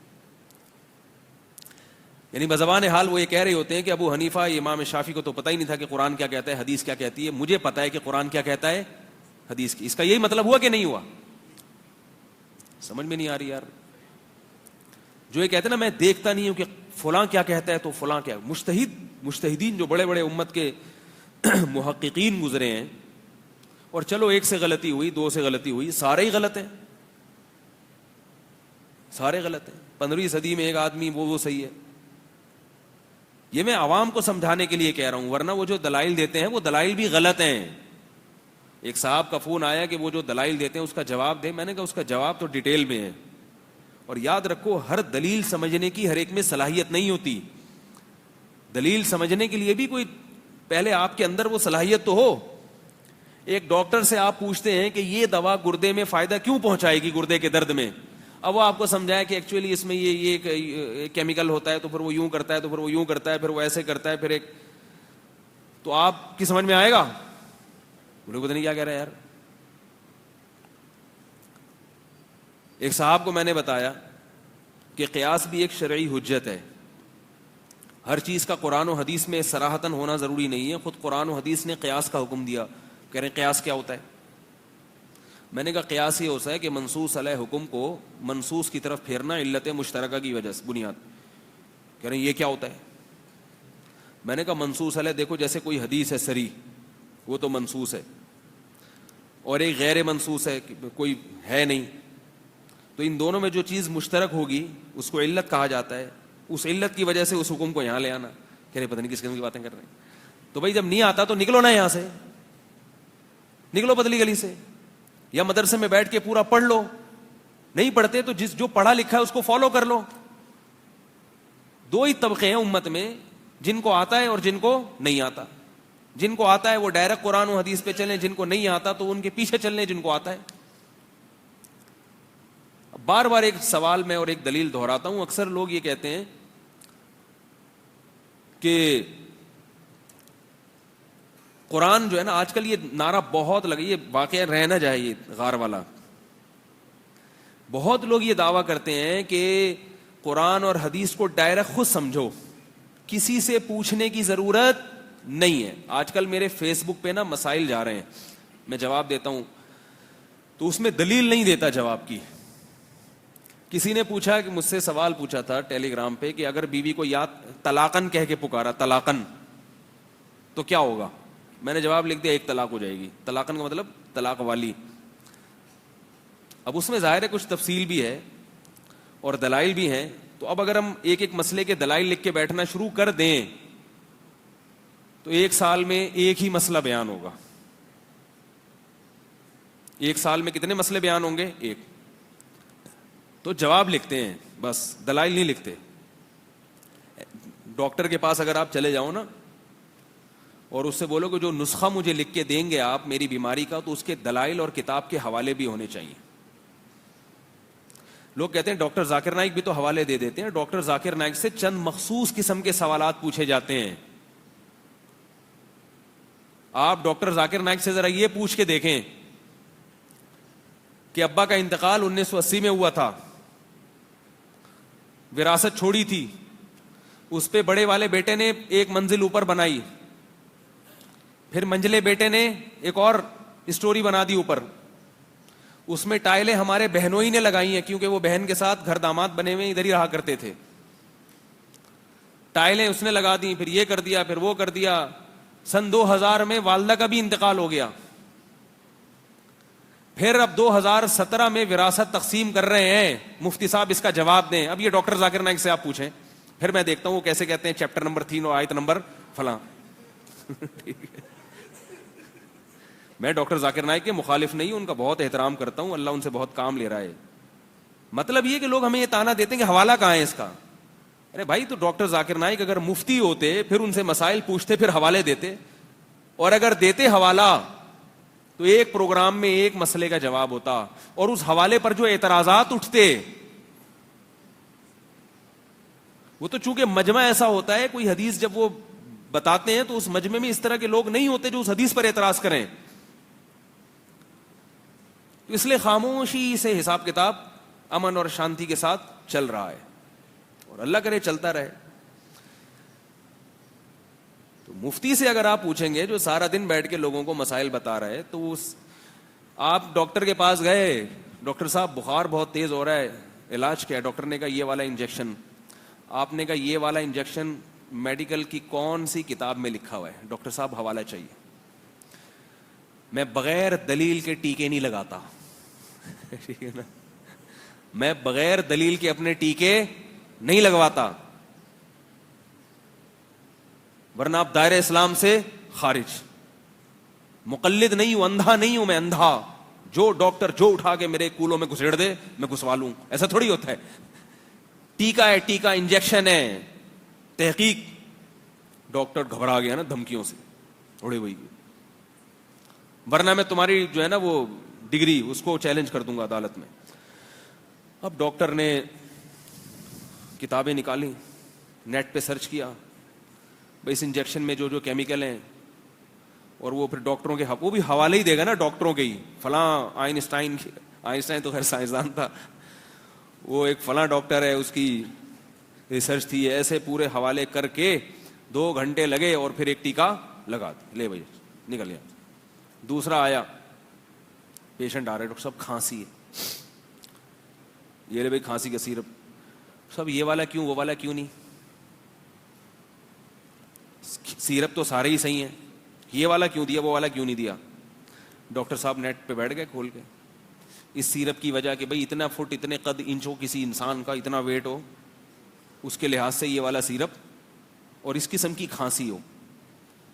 یعنی بزبان حال وہ یہ کہہ رہے ہوتے ہیں کہ ابو حنیفہ امام شافعی کو تو پتہ ہی نہیں تھا کہ قرآن کیا کہتا ہے, حدیث کیا کہتی ہے, مجھے پتہ ہے کہ قرآن کیا کہتا ہے, حدیث کی. اس کا یہی مطلب ہوا کہ نہیں ہوا؟ سمجھ میں نہیں آ رہی یار. جو یہ کہتے ہیں نا میں دیکھتا نہیں ہوں کہ فلاں کیا کہتا ہے تو فلاں کیا. مجتہدین جو بڑے بڑے امت کے محققین گزرے ہیں, اور چلو ایک سے غلطی ہوئی, دو سے غلطی ہوئی, سارے ہی غلط ہیں, سارے غلط ہیں. 15ویں صدی میں ایک آدمی وہ صحیح ہے. یہ میں عوام کو سمجھانے کے لیے کہہ رہا ہوں, ورنہ وہ جو دلائل دیتے ہیں وہ دلائل بھی غلط ہیں. ایک صاحب کا فون آیا کہ وہ جو دلائل دیتے ہیں اس کا جواب دے. میں نے کہا اس کا جواب تو ڈیٹیل میں ہے, اور یاد رکھو ہر دلیل سمجھنے کی ہر ایک میں صلاحیت نہیں ہوتی. دلیل سمجھنے کے لیے بھی کوئی پہلے آپ کے اندر وہ صلاحیت تو ہو. ایک ڈاکٹر سے آپ پوچھتے ہیں کہ یہ دوا گردے میں فائدہ کیوں پہنچائے گی, گردے کے درد میں, اب وہ آپ کو سمجھائے کہ ایکچولی اس میں یہ کیمیکل ہوتا ہے تو پھر وہ یوں کرتا ہے, تو پھر وہ یوں کرتا ہے, پھر وہ ایسے کرتا ہے, پھر ایک, تو آپ کی سمجھ میں آئے گا؟ بولے پتہ نہیں کیا کہہ رہا ہے یار. ایک صاحب کو میں نے بتایا کہ قیاس بھی ایک شرعی حجت ہے. ہر چیز کا قرآن و حدیث میں صراحتاً ہونا ضروری نہیں ہے. خود قرآن و حدیث نے قیاس کا حکم دیا. کہہ رہے ہیں قیاس کیا ہوتا ہے؟ میں نے کہا قیاس یہ ہوتا ہے کہ منصوص علیہ حکم کو منصوص کی طرف پھیرنا علت مشترکہ کی وجہ سے بنیاد. کہہ رہے ہیں یہ کیا ہوتا ہے؟ میں نے کہا منصوص علیہ دیکھو, جیسے کوئی حدیث ہے صریح, وہ تو منصوص ہے, اور ایک غیر منصوص ہے, کوئی ہے نہیں, تو ان دونوں میں جو چیز مشترک ہوگی اس کو علت کہا جاتا ہے. اس علت کی وجہ سے اس حکم کو یہاں لے آنا. کہہ رہے پتہ نہیں کس قسم کی باتیں کر رہے ہیں. تو بھائی جب نہیں آتا تو نکلو نا یہاں سے, نکلو پتلی گلی سے, یا مدرسے میں بیٹھ کے پورا پڑھ لو. نہیں پڑھتے تو جو پڑھا لکھا ہے اس کو فالو کر لو. دو ہی طبقے ہیں امت میں, جن کو آتا ہے اور جن کو نہیں آتا. جن کو آتا ہے وہ ڈائریکٹ قرآن و حدیث پہ چلیں, جن کو نہیں آتا تو ان کے پیچھے چلنے جن کو آتا ہے. بار بار ایک سوال میں اور ایک دلیل دہراتا ہوں. اکثر لوگ یہ کہتے ہیں کہ قرآن جو ہے نا, آج کل یہ نعرہ بہت لگا, یہ واقعہ رہ نہ جائے یہ غار والا. بہت لوگ یہ دعویٰ کرتے ہیں کہ قرآن اور حدیث کو ڈائریکٹ خود سمجھو, کسی سے پوچھنے کی ضرورت نہیں ہے. آج کل میرے فیس بک پہ نا مسائل جا رہے ہیں, میں جواب دیتا ہوں تو اس میں دلیل نہیں دیتا جواب کی. کسی نے پوچھا کہ مجھ سے سوال پوچھا تھا ٹیلی گرام پہ کہ اگر بیوی کو یاد طلاقن کہہ کے پکارا, طلاقن, تو کیا ہوگا؟ میں نے جواب لکھ دیا ایک طلاق ہو جائے گی. طلاقن کا مطلب طلاق والی. اب اس میں ظاہر ہے کچھ تفصیل بھی ہے اور دلائل بھی ہیں. تو اب اگر ہم ایک ایک مسئلے کے دلائل لکھ کے بیٹھنا شروع کر دیں تو ایک سال میں ایک ہی مسئلہ بیان ہوگا. ایک سال میں کتنے مسئلے بیان ہوں گے؟ ایک. تو جواب لکھتے ہیں بس، دلائل نہیں لکھتے. ڈاکٹر کے پاس اگر آپ چلے جاؤ نا اور اس سے بولو کہ جو نسخہ مجھے لکھ کے دیں گے آپ میری بیماری کا، تو اس کے دلائل اور کتاب کے حوالے بھی ہونے چاہیے. لوگ کہتے ہیں ڈاکٹر ذاکر نائک بھی تو حوالے دے دیتے ہیں. ڈاکٹر ذاکر نائک سے چند مخصوص قسم کے سوالات پوچھے جاتے ہیں. آپ ڈاکٹر ذاکر نائک سے ذرا یہ پوچھ کے دیکھیں کہ ابا کا انتقال 1980 میں ہوا تھا، وراثت چھوڑی تھی، اس پہ بڑے والے بیٹے نے ایک منزل اوپر بنائی، پھر منجلے بیٹے نے ایک اور اسٹوری بنا دی اوپر، اس میں ٹائلیں ہمارے بہنوں ہی نے لگائی ہیں کیونکہ وہ بہن کے ساتھ گھر داماد بنے ہوئے ادھر ہی رہا کرتے تھے. ٹائلیں اس نے لگا دی، پھر یہ کر دیا، پھر وہ کر دیا. سن 2000 میں والدہ کا بھی انتقال ہو گیا. پھر اب 2017 میں وراثت تقسیم کر رہے ہیں. مفتی صاحب اس کا جواب دیں. اب یہ ڈاکٹر ذاکر نائک سے آپ پوچھیں، پھر میں دیکھتا ہوں وہ کیسے کہتے ہیں چیپٹر نمبر 3 اور آیت نمبر فلاں. میں ڈاکٹر ذاکر نائک کے مخالف نہیں ہوں، ان کا بہت احترام کرتا ہوں، اللہ ان سے بہت کام لے رہا ہے. مطلب یہ کہ لوگ ہمیں یہ تانا دیتے ہیں کہ حوالہ کہاں ہے اس کا. ارے بھائی، تو ڈاکٹر ذاکر نائک اگر مفتی ہوتے پھر ان سے مسائل پوچھتے، پھر حوالے دیتے، اور اگر دیتے حوالہ تو ایک پروگرام میں ایک مسئلے کا جواب ہوتا. اور اس حوالے پر جو اعتراضات اٹھتے وہ تو چونکہ مجمع ایسا ہوتا ہے، کوئی حدیث جب وہ بتاتے ہیں تو اس مجمع میں اس طرح کے لوگ نہیں ہوتے جو اس حدیث پر اعتراض کریں. اس لیے خاموشی سے حساب کتاب امن اور شانتی کے ساتھ چل رہا ہے، اور اللہ کرے چلتا رہے. تو مفتی سے اگر آپ پوچھیں گے جو سارا دن بیٹھ کے لوگوں کو مسائل بتا رہا ہے، تو آپ ڈاکٹر کے پاس گئے، ڈاکٹر صاحب بخار بہت تیز ہو رہا ہے، علاج کیا ہے؟ ڈاکٹر نے کہا یہ والا انجیکشن. آپ نے کہا یہ والا انجیکشن میڈیکل کی کون سی کتاب میں لکھا ہوا ہے؟ ڈاکٹر صاحب حوالہ چاہیے. میں بغیر دلیل کے ٹیکے نہیں لگاتا. ٹھیک ہے نا، میں بغیر دلیل کے اپنے ٹیکے نہیں لگواتا، ورنہ آپ دائرہ اسلام سے خارج. مقلد نہیں ہوں، اندھا نہیں ہوں میں، اندھا جو ڈاکٹر جو اٹھا کے میرے کولوں میں گھسیڑ دے میں گھسوا لوں، ایسا تھوڑی ہوتا ہے. ٹیکا ہے، ٹیکا انجیکشن ہے، تحقیق. ڈاکٹر گھبرا گیا نا دھمکیوں سے، اڑے ہوئی، ورنہ میں تمہاری جو ہے نا وہ ڈگری اس کو چیلنج کر دوں گا عدالت میں. اب ڈاکٹر نے کتابیں نکالی، نیٹ پہ سرچ کیا، بھائی اس انجیکشن میں جو جو کیمیکل ہیں، اور وہ پھر ڈاکٹروں کے وہ بھی حوالے ہی دے گا نا ڈاکٹروں کے ہی. فلاں آئنسٹائن تو خیر سائنسدان تھا، وہ ایک فلاں ڈاکٹر ہے، اس کی ریسرچ تھی، ایسے پورے حوالے کر کے 2 گھنٹے لگے اور پھر ایک ٹیکا لگا دیا. لے بھائی نکل گیا. دوسرا آیا، پیشنٹ آ رہا ہے، ڈاکٹر صاحب کھانسی ہے، یہ لے بھائی کھانسی کا سیرپ. صاحب یہ والا کیوں، وہ والا کیوں نہیں؟ سیرپ تو سارے ہی صحیح ہیں، یہ والا کیوں دیا، وہ والا کیوں نہیں دیا؟ ڈاکٹر صاحب نیٹ پہ بیٹھ گئے کھول کے، اس سیرپ کی وجہ کہ بھائی اتنا فٹ اتنے قد انچ ہو کسی انسان کا، اتنا ویٹ ہو، اس کے لحاظ سے یہ والا سیرپ، اور اس قسم کی کھانسی ہو،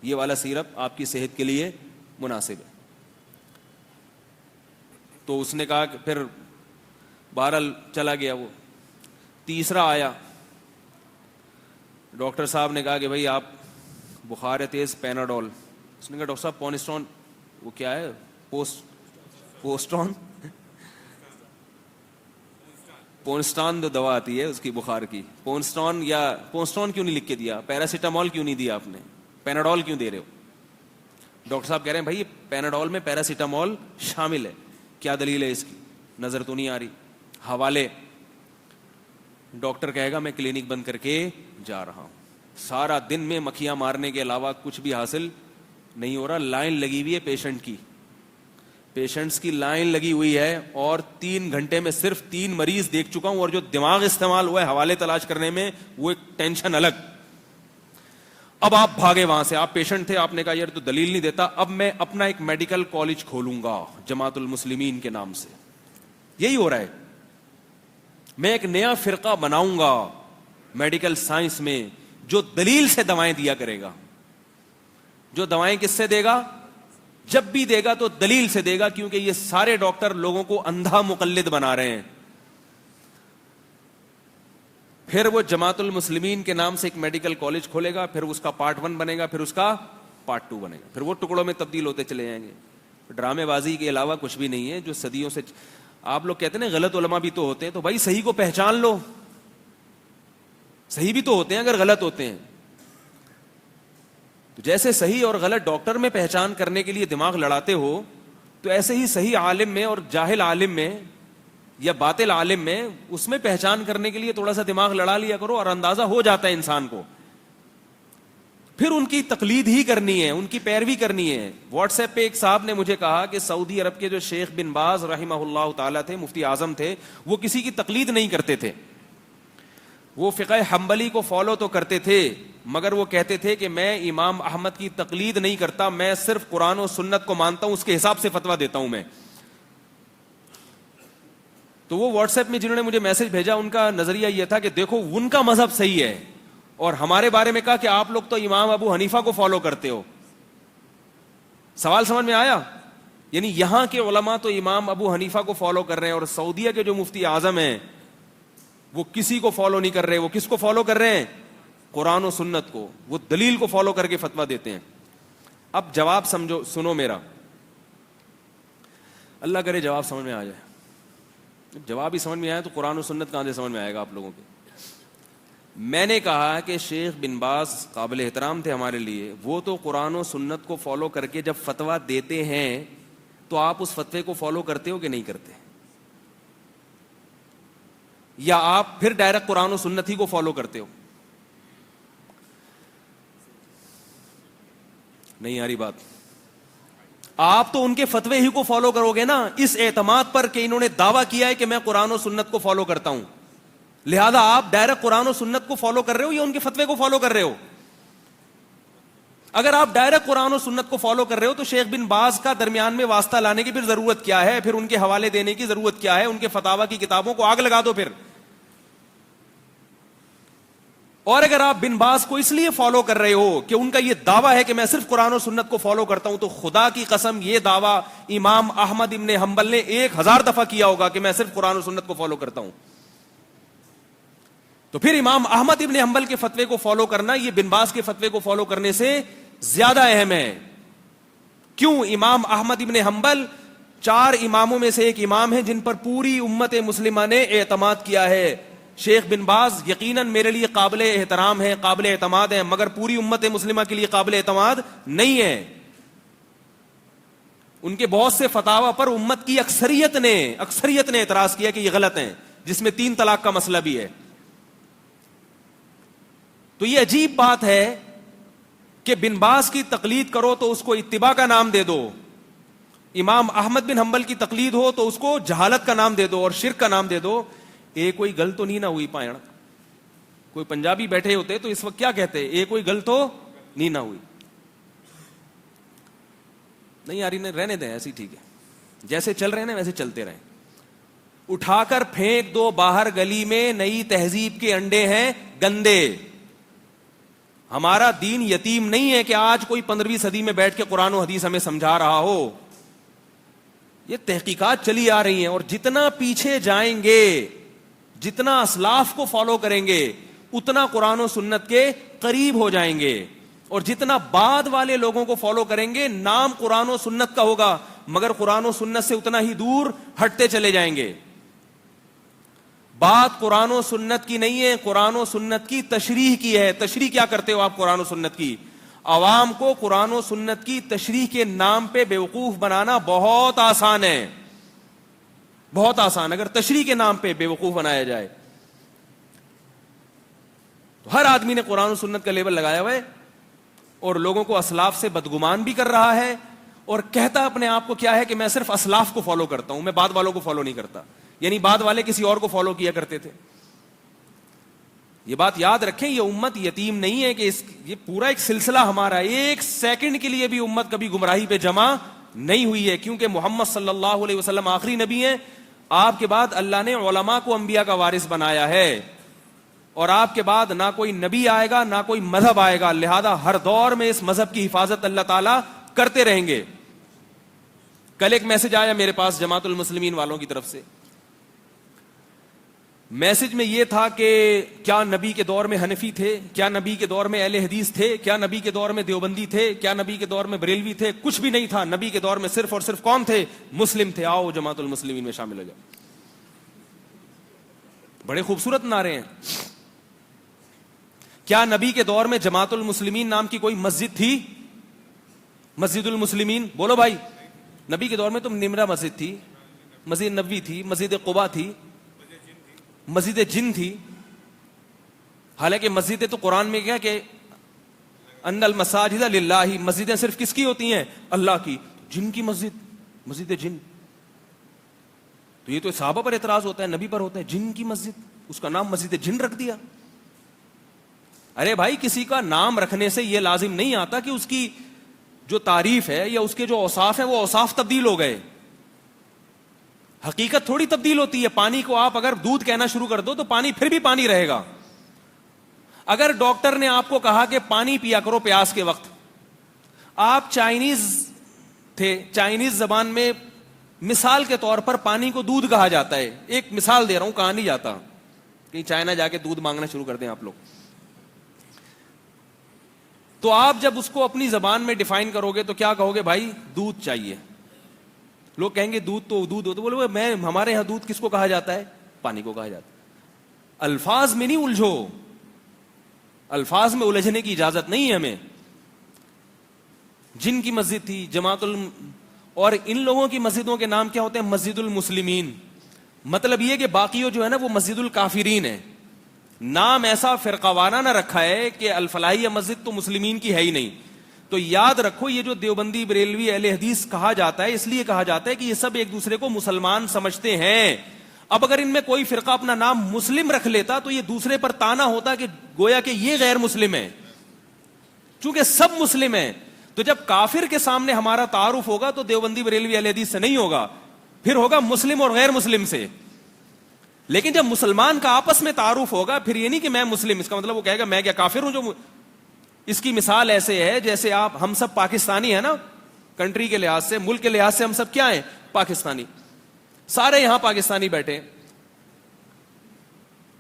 یہ والا سیرپ آپ کی صحت کے لیے مناسب ہے. تو اس نے کہا کہ پھر بہرحال چلا گیا وہ. تیسرا آیا، ڈاکٹر صاحب نے کہا کہ بھائی آپ بخار تیز، پیناڈول. اس نے کہا ڈاکٹر صاحب پونسٹون، وہ کیا ہے؟ پونسٹان جو دوا آتی ہے اس کی بخار کی، پونسٹون کیوں نہیں لکھ کے دیا؟ پیراسیٹامول کیوں نہیں دیا آپ نے؟ پیناڈول کیوں دے رہے ہو؟ ڈاکٹر صاحب کہہ رہے ہیں بھائی پیناڈول میں پیراسیٹامول شامل ہے، کیا دلیل ہے اس کی؟ نظر تو نہیں آ رہی. حوالے، ڈاکٹر کہے گا میں کلینک بند کر کے جا رہا ہوں، سارا دن میں مکھیاں مارنے کے علاوہ کچھ بھی حاصل نہیں ہو رہا. لائن لگی ہوئی ہے پیشنٹس کی لائن لگی ہوئی ہے، اور 3 گھنٹے میں صرف 3 مریض دیکھ چکا ہوں، اور جو دماغ استعمال ہوا ہے حوالے تلاش کرنے میں وہ ایک ٹینشن الگ. اب آپ بھاگے وہاں سے، آپ پیشنٹ تھے، آپ نے کہا یار تو دلیل نہیں دیتا، اب میں اپنا ایک میڈیکل کالج کھولوں گا جماعت المسلمین کے نام سے. یہی ہو رہا ہے. میں ایک نیا فرقہ بناؤں گا میڈیکل سائنس میں جو دلیل سے دوائیں دیا کرے گا. جو دوائیں کس سے دے گا؟ جب بھی دے گا تو دلیل سے دے گا, کیونکہ یہ سارے ڈاکٹر لوگوں کو اندھا مقلد بنا رہے ہیں. پھر وہ جماعت المسلمین کے نام سے ایک میڈیکل کالج کھولے گا, پھر اس کا پارٹ 1 بنے گا, پھر اس کا پارٹ 2 بنے گا, پھر وہ ٹکڑوں میں تبدیل ہوتے چلے جائیں گے. ڈرامے بازی کے علاوہ کچھ بھی نہیں ہے جو صدیوں سے. آپ لوگ کہتے ہیں نا غلط علماء بھی تو ہوتے ہیں, تو بھائی صحیح کو پہچان لو. صحیح بھی تو ہوتے ہیں اگر غلط ہوتے ہیں. تو جیسے صحیح اور غلط ڈاکٹر میں پہچان کرنے کے لیے دماغ لڑاتے ہو, تو ایسے ہی صحیح عالم میں اور جاہل عالم میں یا باطل عالم میں, اس میں پہچان کرنے کے لیے تھوڑا سا دماغ لڑا لیا کرو, اور اندازہ ہو جاتا ہے انسان کو. پھر ان کی تقلید ہی کرنی ہے, ان کی پیروی کرنی ہے. واٹس ایپ پہ ایک صاحب نے مجھے کہا کہ سعودی عرب کے جو شیخ بن باز رحمہ اللہ تعالیٰ تھے, مفتی اعظم تھے, وہ کسی کی تقلید نہیں کرتے تھے. وہ فقہ حنبلی کو فالو تو کرتے تھے, مگر وہ کہتے تھے کہ میں امام احمد کی تقلید نہیں کرتا, میں صرف قرآن و سنت کو مانتا ہوں, اس کے حساب سے فتویٰ دیتا ہوں میں. تو وہ واٹس ایپ میں جنہوں نے مجھے میسج بھیجا, ان کا نظریہ یہ تھا کہ دیکھو ان کا مذہب صحیح ہے, اور ہمارے بارے میں کہا کہ آپ لوگ تو امام ابو حنیفہ کو فالو کرتے ہو. سوال سمجھ میں آیا؟ یعنی یہاں کے علماء تو امام ابو حنیفہ کو فالو کر رہے ہیں, اور سعودیہ کے جو مفتی اعظم ہیں وہ کسی کو فالو نہیں کر رہے. وہ کس کو فالو کر رہے ہیں؟ قرآن و سنت کو. وہ دلیل کو فالو کر کے فتویٰ دیتے ہیں. اب جواب سمجھو, سنو میرا, اللہ کرے جواب سمجھ میں آ جائے. جواب ہی سمجھ میں آیا تو قرآن و سنت کہاں سے سمجھ میں آئے گا آپ لوگوں کے. میں نے کہا کہ شیخ بن باز قابل احترام تھے ہمارے لیے, وہ تو قرآن و سنت کو فالو کر کے جب فتویٰ دیتے ہیں تو آپ اس فتوے کو فالو کرتے ہو کہ نہیں کرتے؟ یا آپ پھر ڈائریکٹ قرآن و سنت ہی کو فالو کرتے ہو؟ نہیں آ رہی بات. آپ تو ان کے فتوے ہی کو فالو کرو گے نا, اس اعتماد پر کہ انہوں نے دعویٰ کیا ہے کہ میں قرآن و سنت کو فالو کرتا ہوں. لہذا آپ ڈائریکٹ قرآن و سنت کو فالو کر رہے ہو یا ان کے فتوے کو فالو کر رہے ہو؟ اگر آپ ڈائریکٹ قرآن و سنت کو فالو کر رہے ہو تو شیخ بن باز کا درمیان میں واسطہ لانے کی پھر ضرورت کیا ہے؟ پھر ان کے حوالے دینے کی ضرورت کیا ہے؟ ان کے فتاوی کی کتابوں کو آگ لگا دو پھر. اور اگر آپ بن باز کو اس لیے فالو کر رہے ہو کہ ان کا یہ دعویٰ ہے کہ میں صرف قرآن و سنت کو فالو کرتا ہوں, تو خدا کی قسم یہ دعویٰ امام احمد ابن حنبل نے 1000 دفعہ کیا ہوگا کہ میں صرف قرآن و سنت کو فالو کرتا ہوں. تو پھر امام احمد ابن حنبل کے فتوے کو فالو کرنا یہ بن باز کے فتوے کو فالو کرنے سے زیادہ اہم ہے. کیوں؟ امام احمد ابن حنبل 4 اماموں میں سے ایک امام ہیں جن پر پوری امت مسلمہ نے اعتماد کیا ہے. شیخ بن باز یقیناً میرے لیے قابل احترام ہے, قابل اعتماد ہے, مگر پوری امت مسلمہ کے لیے قابل اعتماد نہیں ہے. ان کے بہت سے فتاوی پر امت کی اکثریت نے اعتراض کیا کہ یہ غلط ہیں, جس میں 3 طلاق کا مسئلہ بھی ہے. تو یہ عجیب بات ہے کہ بن باز کی تقلید کرو تو اس کو اتباع کا نام دے دو, امام احمد بن حنبل کی تقلید ہو تو اس کو جہالت کا نام دے دو اور شرک کا نام دے دو. کوئی گل تو نہیں نہ ہوئی پائیں. کوئی پنجابی بیٹھے ہوتے تو اس وقت کیا کہتے؟ کوئی گل تو نہیں نہ ہوئی. نہیں یار انہیں رہنے دیں ایسی, ٹھیک ہے, جیسے چل رہے ہیں ویسے چلتے رہیں. اٹھا کر پھینک دو باہر گلی میں, نئی تہذیب کے انڈے ہیں گندے. ہمارا دین یتیم نہیں ہے کہ آج کوئی 15ویں صدی میں بیٹھ کے قرآن و حدیث ہمیں سمجھا رہا ہو. یہ تحقیقات چلی آ رہی ہیں, اور جتنا پیچھے جائیں گے, جتنا اسلاف کو فالو کریں گے, اتنا قرآن و سنت کے قریب ہو جائیں گے. اور جتنا بعد والے لوگوں کو فالو کریں گے, نام قرآن و سنت کا ہوگا مگر قرآن و سنت سے اتنا ہی دور ہٹتے چلے جائیں گے. بات قرآن و سنت کی نہیں ہے, قرآن و سنت کی تشریح کی ہے. تشریح کیا کرتے ہو آپ قرآن و سنت کی؟ عوام کو قرآن و سنت کی تشریح کے نام پہ بیوقوف بنانا بہت آسان ہے, بہت آسان. اگر تشریح کے نام پہ بیوقوف بنایا جائے تو ہر آدمی نے قرآن و سنت کا لیبل لگایا ہوا ہے, اور لوگوں کو اسلاف سے بدگمان بھی کر رہا ہے, اور کہتا اپنے آپ کو کیا ہے کہ میں صرف اسلاف کو فالو کرتا ہوں, میں بعد والوں کو فالو نہیں کرتا. یعنی بعد والے کسی اور کو فالو کیا کرتے تھے. یہ بات یاد رکھیں, یہ امت یتیم نہیں ہے کہ یہ پورا ایک سلسلہ ہمارا, 1 سیکنڈ کے لیے بھی امت کبھی گمراہی پہ جمع نہیں ہوئی ہے, کیونکہ محمد صلی اللہ علیہ وسلم آخری نبی ہیں. آپ کے بعد اللہ نے علماء کو انبیاء کا وارث بنایا ہے، اور آپ کے بعد نہ کوئی نبی آئے گا نہ کوئی مذہب آئے گا، لہذا ہر دور میں اس مذہب کی حفاظت اللہ تعالیٰ کرتے رہیں گے. کل ایک میسج آیا میرے پاس جماعت المسلمین والوں کی طرف سے. میسج میں یہ تھا کہ کیا نبی کے دور میں حنفی تھے، کیا نبی کے دور میں اہل حدیث تھے، کیا نبی کے دور میں دیوبندی تھے، کیا نبی کے دور میں بریلوی تھے؟ کچھ بھی نہیں تھا. نبی کے دور میں صرف اور صرف کون تھے؟ مسلم تھے. آؤ جماعت المسلمین میں شامل ہو جاؤ. بڑے خوبصورت نعرے ہیں. کیا نبی کے دور میں جماعت المسلمین نام کی کوئی مسجد تھی؟ مسجد المسلمین بولو بھائی. نبی کے دور میں تو نمرہ مسجد تھی، مسجد نبوی تھی، مسجد قباء تھی، مسجد جن تھی. حالانکہ مسجدیں تو قرآن میں کیا کہ ان المساجد للہ، مسجدیں صرف کس کی ہوتی ہیں؟ اللہ کی. جن کی مسجد، مسجد جن. تو یہ تو صحابہ پر اعتراض ہوتا ہے، نبی پر ہوتا ہے. جن کی مسجد، اس کا نام مسجد جن رکھ دیا. ارے بھائی کسی کا نام رکھنے سے یہ لازم نہیں آتا کہ اس کی جو تعریف ہے یا اس کے جو اوصاف ہیں وہ اوصاف تبدیل ہو گئے. حقیقت تھوڑی تبدیل ہوتی ہے. پانی کو آپ اگر دودھ کہنا شروع کر دو تو پانی پھر بھی پانی رہے گا. اگر ڈاکٹر نے آپ کو کہا کہ پانی پیا کرو پیاس کے وقت، آپ چائنیز تھے، چائنیز زبان میں مثال کے طور پر پانی کو دودھ کہا جاتا ہے. ایک مثال دے رہا ہوں، کہا نہیں جاتا. کہیں چائنا جا کے دودھ مانگنا شروع کر دیں آپ لوگ. تو آپ جب اس کو اپنی زبان میں ڈیفائن کرو گے تو کیا کہو گے؟ بھائی دودھ چاہیے. لوگ کہیں گے دودھ تو دودھ ہوتا. بولے میں ہمارے یہاں دودھ کس کو کہا جاتا ہے؟ پانی کو کہا جاتا ہے. الفاظ میں نہیں الجھو، الفاظ میں الجھنے کی اجازت نہیں ہے ہمیں. جن کی مسجد تھی جماعت اور ان لوگوں کی مسجدوں کے نام کیا ہوتے ہیں؟ مسجد المسلمین. مطلب یہ کہ باقیوں جو ہے نا وہ مسجد الکافرین ہے. نام ایسا فرقہ وارانہ نہ رکھا ہے کہ الفلاحیہ مسجد تو مسلمین کی ہے ہی نہیں. تو یاد رکھو یہ جو دیوبندی بریلوی اہل حدیث کہا جاتا ہے اس لیے کہا جاتا ہے کہ یہ سب ایک دوسرے کو مسلمان سمجھتے ہیں. اب اگر ان میں کوئی فرقہ اپنا نام مسلم رکھ لیتا تو یہ دوسرے پر تانا ہوتا کہ گویا کہ یہ غیر مسلم ہے. چونکہ سب مسلم ہیں تو جب کافر کے سامنے ہمارا تعارف ہوگا تو دیوبندی بریلوی اہل حدیث سے نہیں ہوگا، پھر ہوگا مسلم اور غیر مسلم سے. لیکن جب مسلمان کا آپس میں تعارف ہوگا پھر یہ نہیں کہ میں مسلم، اس کا مطلب وہ کہے گا میں کیا کافر ہوں جو. اس کی مثال ایسے ہے جیسے ہم سب پاکستانی ہیں نا، کنٹری کے لحاظ سے، ملک کے لحاظ سے ہم سب کیا ہیں؟ پاکستانی. سارے یہاں پاکستانی بیٹھے.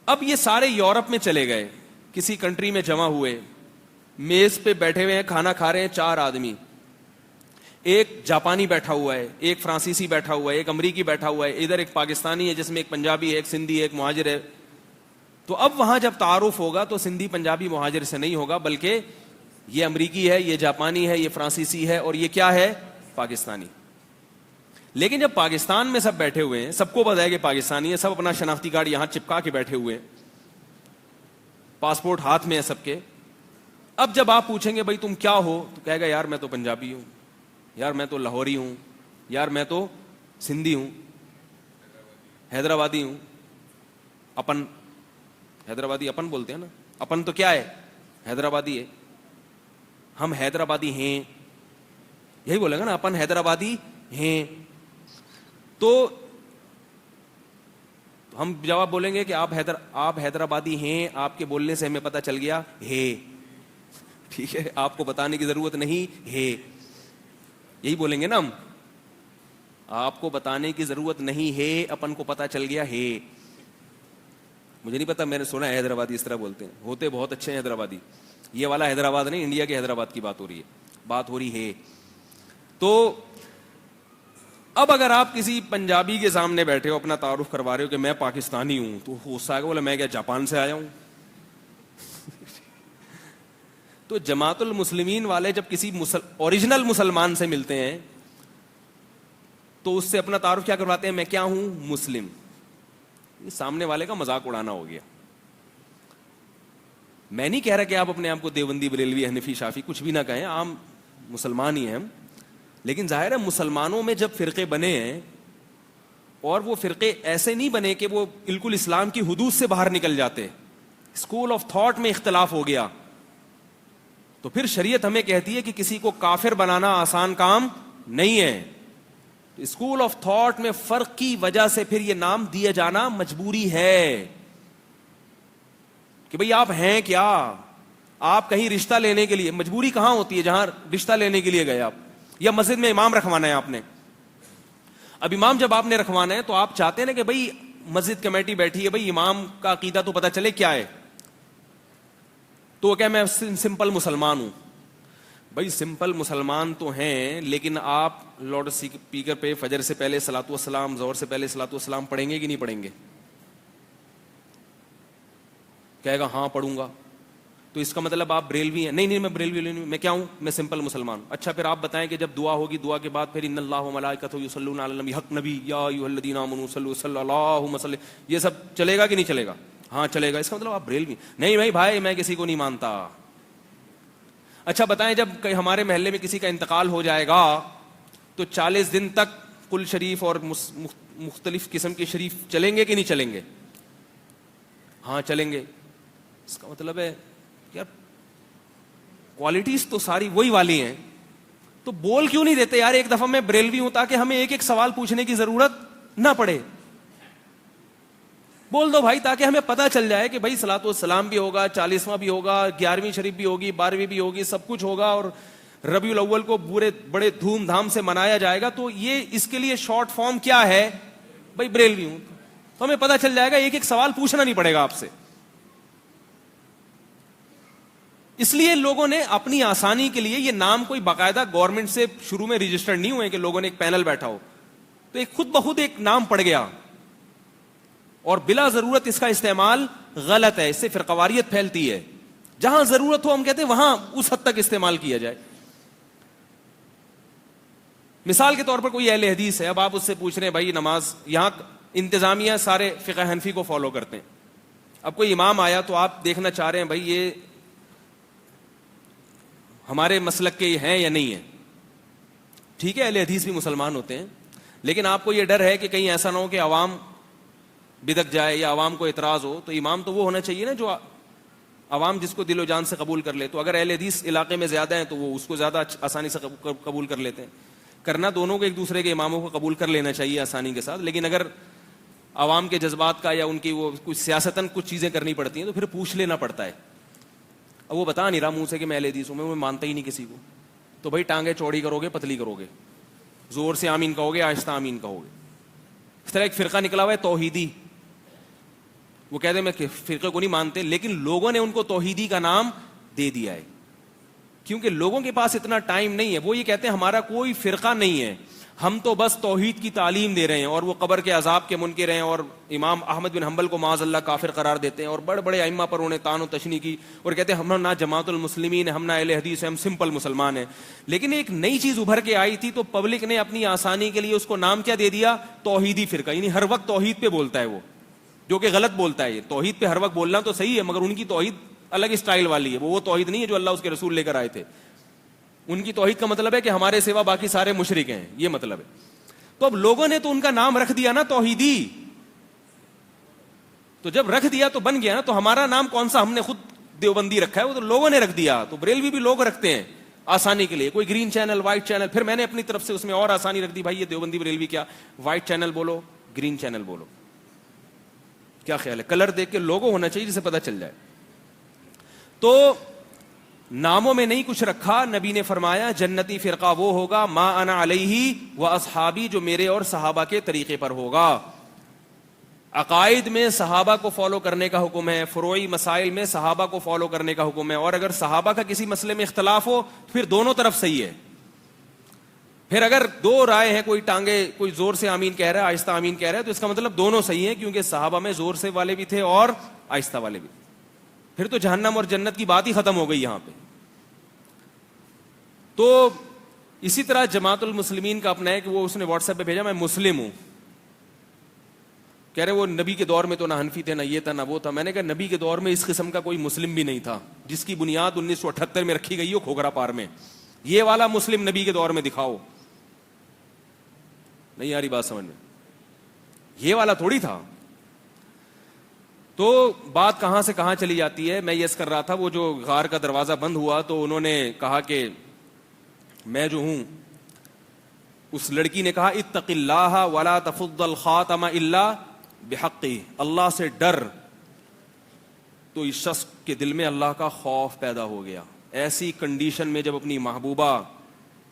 اب یہ سارے یورپ میں چلے گئے، کسی کنٹری میں جمع ہوئے، میز پہ بیٹھے ہوئے ہیں، کھانا کھا رہے ہیں 4 آدمی. ایک جاپانی بیٹھا ہوا ہے، ایک فرانسیسی بیٹھا ہوا ہے، ایک امریکی بیٹھا ہوا ہے، ادھر ایک پاکستانی ہے جس میں ایک پنجابی ہے، ایک سندھی ہے، ایک مہاجر ہے. تو اب وہاں جب تعارف ہوگا تو سندھی پنجابی مہاجر سے نہیں ہوگا، بلکہ یہ امریکی ہے، یہ جاپانی ہے، یہ فرانسیسی ہے، اور یہ کیا ہے؟ پاکستانی. لیکن جب پاکستان میں سب بیٹھے ہوئے ہیں، سب کو پتہ ہے کہ پاکستانی ہے، سب اپنا شناختی کارڈ یہاں چپکا کے بیٹھے ہوئے ہیں، پاسپورٹ ہاتھ میں ہے سب کے. اب جب آپ پوچھیں گے بھائی تم کیا ہو، تو کہے گا یار میں تو پنجابی ہوں، یار میں تو لاہوری ہوں، یار میں تو سندھی ہوں، حیدرآبادی ہوں. اپن حیدرآبادی اپن بولتے ہیں نا، اپن تو کیا ہے؟ حیدرآبادی ہے. ہم حیدرآبادی ہیں، یہی بولے گا نا، اپن حیدرآبادی ہیں. تو ہم جواب بولیں گے کہ آپ حیدرآبادی ہیں، آپ کے بولنے سے ہمیں پتہ چل گیا ہے. ٹھیک ہے، آپ کو بتانے کی ضرورت نہیں ہے، یہی بولیں گے نا ہم. آپ کو بتانے کی ضرورت نہیں ہے، اپن کو پتہ چل گیا ہے. مجھے نہیں پتا، میں نے سنا ہے حیدرآبادی اس طرح بولتے ہیں، ہوتے بہت اچھے ہیں حیدرآبادی. یہ والا حیدرآباد نہیں، انڈیا کے حیدرآباد کی بات ہو رہی ہے، بات ہو رہی ہے. تو اب اگر آپ کسی پنجابی کے سامنے بیٹھے ہو، اپنا تعارف کروا رہے ہو کہ میں پاکستانی ہوں، تو غصہ آئے گا، بولا میں کیا جاپان سے آیا ہوں. تو جماعت المسلمین والے جب کسی اوریجنل مسلمان سے ملتے ہیں تو اس سے اپنا تعارف کیا کرواتے ہیں؟ میں کیا ہوں؟ مسلم. یہ سامنے والے کا مذاق اڑانا ہو گیا. میں نہیں کہہ رہا کہ آپ اپنے آپ کو دیوبندی بریلوی حنفی شافی کچھ بھی نہ کہیں، عام مسلمان ہی ہیں ہم. لیکن ظاہر ہے مسلمانوں میں جب فرقے بنے ہیں، اور وہ فرقے ایسے نہیں بنے کہ وہ بالکل اسلام کی حدود سے باہر نکل جاتے، اسکول آف تھاٹ میں اختلاف ہو گیا، تو پھر شریعت ہمیں کہتی ہے کہ کسی کو کافر بنانا آسان کام نہیں ہے. اسکول آف تھاٹ میں فرق کی وجہ سے پھر یہ نام دیا جانا مجبوری ہے کہ بھئی آپ ہیں کیا. آپ کہیں رشتہ لینے کے لیے, مجبوری کہاں ہوتی ہے جہاں رشتہ لینے کے لیے گئے آپ, یا مسجد میں امام رکھوانا ہے آپ نے. اب امام جب آپ نے رکھوانا ہے تو آپ چاہتے ہیں نا کہ بھئی مسجد کمیٹی بیٹھی ہے, بھئی امام کا عقیدہ تو پتہ چلے کیا ہے. تو کیا میں سمپل مسلمان ہوں. بھئی سمپل مسلمان تو ہیں, لیکن آپ لاؤڈ اسپیکر پہ فجر سے پہلے صلاۃ والسلام, ظہر سے پہلے صلاۃ والسلام پڑھیں گے کہ نہیں پڑھیں گے؟ کہے گا ہاں پڑھوں گا. تو اس کا مطلب آپ بریلوی ہیں؟ نہیں میں بریلوی نہیں, میں کیا ہوں؟ میں سمپل مسلمان. اچھا پھر آپ بتائیں کہ جب دعا ہوگی, دعا کے بعد پھر ان اللہ و ملائکتہ یصلون علی النبی, حق نبی یا ایھا الذین آمنوا صلوا صلی اللہم صلی, یہ سب چلے گا کہ نہیں چلے گا؟ ہاں چلے گا. اس کا مطلب آپ بریلوی نہیں. بھائی میں کسی کو نہیں مانتا. اچھا بتائیں جب ہمارے محلے میں کسی کا انتقال ہو جائے گا تو 40 دن تک کل شریف اور مختلف قسم کے شریف چلیں گے کہ نہیں چلیں گے؟ ہاں چلیں گے. اس کا مطلب ہے یار کوالٹیز تو ساری وہی والی ہیں, تو بول کیوں نہیں دیتے یار ایک دفعہ میں بریلوی ہوں, تاکہ ہمیں ایک ایک سوال پوچھنے کی ضرورت نہ پڑے. بول دو بھائی, تاکہ ہمیں پتہ چل جائے کہ بھائی صلاۃ والسلام بھی ہوگا, 40واں بھی ہوگا, 11ویں شریف بھی ہوگی, 12ویں بھی ہوگی, سب کچھ ہوگا, اور ربیع الاول کو بڑے دھوم دھام سے منایا جائے گا. تو یہ اس کے لیے شارٹ فارم کیا ہے؟ بھائی بریلوی ہوں. تو ہمیں پتہ چل جائے گا, ایک ایک سوال پوچھنا نہیں پڑے گا آپ سے. اس لیے لوگوں نے اپنی آسانی کے لیے یہ نام کوئی باقاعدہ گورنمنٹ سے شروع میں رجسٹرڈ نہیں ہوئے کہ لوگوں نے ایک پینل بیٹھا ہو, تو ایک خود بخود ایک نام پڑ گیا, اور بلا ضرورت اس کا استعمال غلط ہے. اس سے فرقواریت پھیلتی ہے. جہاں ضرورت ہو ہم کہتے ہیں وہاں اس حد تک استعمال کیا جائے. مثال کے طور پر کوئی اہل حدیث ہے, اب آپ اس سے پوچھ رہے ہیں بھائی نماز, یہاں انتظامیہ سارے فقہ حنفی کو فالو کرتے ہیں. اب کوئی امام آیا تو آپ دیکھنا چاہ رہے ہیں بھائی یہ ہمارے مسلک کے ہیں یا نہیں ہے. ٹھیک ہے اہل حدیث بھی مسلمان ہوتے ہیں, لیکن آپ کو یہ ڈر ہے کہ کہیں ایسا نہ ہو کہ عوام بدک جائے یا عوام کو اعتراض ہو. تو امام تو وہ ہونا چاہیے نا جو عوام جس کو دل و جان سے قبول کر لے. تو اگر اہل حدیث علاقے میں زیادہ ہیں تو وہ اس کو زیادہ آسانی سے قبول کر لیتے ہیں. کرنا دونوں کو ایک دوسرے کے اماموں کو قبول کر لینا چاہیے آسانی کے ساتھ, لیکن اگر عوام کے جذبات کا یا ان کی وہ کچھ سیاستاً کچھ چیزیں کرنی پڑتی ہیں تو پھر پوچھ لینا پڑتا ہے. اب وہ بتا نہیں رہا منہ سے کہ میں اہل حدیث ہوں, میں مانتا ہی نہیں کسی کو. تو بھائی ٹانگیں چوڑی کرو گے پتلی کرو گے, زور سے آمین کہو گے آہستہ آمین کہو گے. اس طرح ایک فرقہ نکلا ہوا ہے توحیدی, وہ کہتے ہیں میں فرقے کو نہیں مانتے, لیکن لوگوں نے ان کو توحیدی کا نام دے دیا ہے کیونکہ لوگوں کے پاس اتنا ٹائم نہیں ہے. وہ یہ کہتے ہیں ہمارا کوئی فرقہ نہیں ہے, ہم تو بس توحید کی تعلیم دے رہے ہیں, اور وہ قبر کے عذاب کے منکر ہیں, اور امام احمد بن حنبل کو معاذ اللہ کافر قرار دیتے ہیں, اور بڑے بڑے ائمہ پر انہیں طعن و تشنیع کی, اور کہتے ہیں ہم نہ جماعت المسلمین ہیں, ہم نہ اہل حدیث ہیں, ہم سمپل مسلمان ہیں. لیکن ایک نئی چیز ابھر کے آئی تھی تو پبلک نے اپنی آسانی کے لیے اس کو نام کیا دے دیا؟ توحیدی فرقہ. یعنی ہر وقت توحید پہ بولتا ہے وہ, جو کہ غلط بولتا ہے. یہ توحید پہ ہر وقت بولنا تو صحیح ہے, مگر ان کی توحید الگ اسٹائل والی ہے. وہ توحید نہیں ہے جو اللہ اس کے رسول لے کر آئے تھے. ان کی توحید کا مطلب ہے کہ ہمارے سوا باقی سارے مشرک ہیں, یہ مطلب ہے. تو اب لوگوں نے تو ان کا نام رکھ دیا نا توحیدی, تو جب رکھ دیا تو بن گیا نا. تو ہمارا نام کون سا؟ ہم نے خود دیوبندی رکھا ہے, وہ تو لوگوں نے رکھ دیا. تو بریلوی بھی لوگ رکھتے ہیں آسانی کے لیے, کوئی گرین چینل, وائٹ چینل. پھر میں نے اپنی طرف سے اس میں اور آسانی رکھ دی, بھائی یہ دیوبندی بریلوی کیا, وائٹ چینل بولو, گرین چینل بولو. کیا خیال ہے؟ کلر دیکھ کے لوگو ہونا چاہیے جسے پتہ چل جائے. تو ناموں میں نہیں کچھ رکھا. نبی نے فرمایا جنتی فرقہ وہ ہوگا ما انا علیہ و اصحابی, جو میرے اور صحابہ کے طریقے پر ہوگا. عقائد میں صحابہ کو فالو کرنے کا حکم ہے, فروعی مسائل میں صحابہ کو فالو کرنے کا حکم ہے, اور اگر صحابہ کا کسی مسئلے میں اختلاف ہو پھر دونوں طرف صحیح ہے. پھر اگر دو رائے ہیں, کوئی ٹانگے, کوئی زور سے آمین کہہ رہا ہے, آہستہ آمین کہہ رہا ہے, تو اس کا مطلب دونوں صحیح ہیں, کیونکہ صحابہ میں زور سے والے بھی تھے اور آہستہ والے بھی. پھر تو جہنم اور جنت کی بات ہی ختم ہو گئی یہاں پہ. تو اسی طرح جماعت المسلمین کا اپنا ہے کہ وہ اس نے واٹس ایپ پہ بھیجا میں مسلم ہوں. کہہ رہے وہ نبی کے دور میں تو نہ حنفی تھے, نہ یہ تھا, نہ وہ تھا. میں نے کہا نبی کے دور میں اس قسم کا کوئی مسلم بھی نہیں تھا جس کی بنیاد 1978 میں رکھی گئی ہو کھوکھرا پار میں. یہ والا مسلم نبی کے دور میں دکھاؤ. نہیں آ رہی بات سمجھ میں؟ یہ والا تھوڑی تھا. تو بات کہاں سے کہاں چلی جاتی ہے. میں یس کر رہا تھا, وہ جو غار کا دروازہ بند ہوا تو انہوں نے کہا کہ میں جو ہوں اس لڑکی نے کہا اتق اللہ ولا تفض الخاتم الا بحقہ، اللہ سے ڈر. تو اس شخص کے دل میں اللہ کا خوف پیدا ہو گیا. ایسی کنڈیشن میں جب اپنی محبوبہ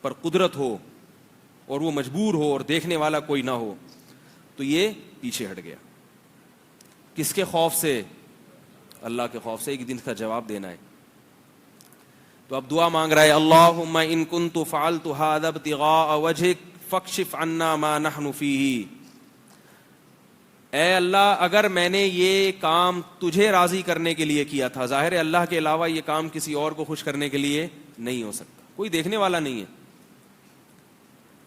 پر قدرت ہو اور وہ مجبور ہو اور دیکھنے والا کوئی نہ ہو تو یہ پیچھے ہٹ گیا. کس کے خوف سے؟ اللہ کے خوف سے. ایک دن کا جواب دینا ہے. تو اب دعا مانگ رہا ہے اللہم ان کنت فعلت ھذا ابتغاء وجہک فاکشف عنا ما نحن فیہ. اے اللہ اگر میں نے یہ کام تجھے راضی کرنے کے لیے کیا تھا، ظاہر ہے اللہ کے علاوہ یہ کام کسی اور کو خوش کرنے کے لیے نہیں ہو سکتا، کوئی دیکھنے والا نہیں ہے.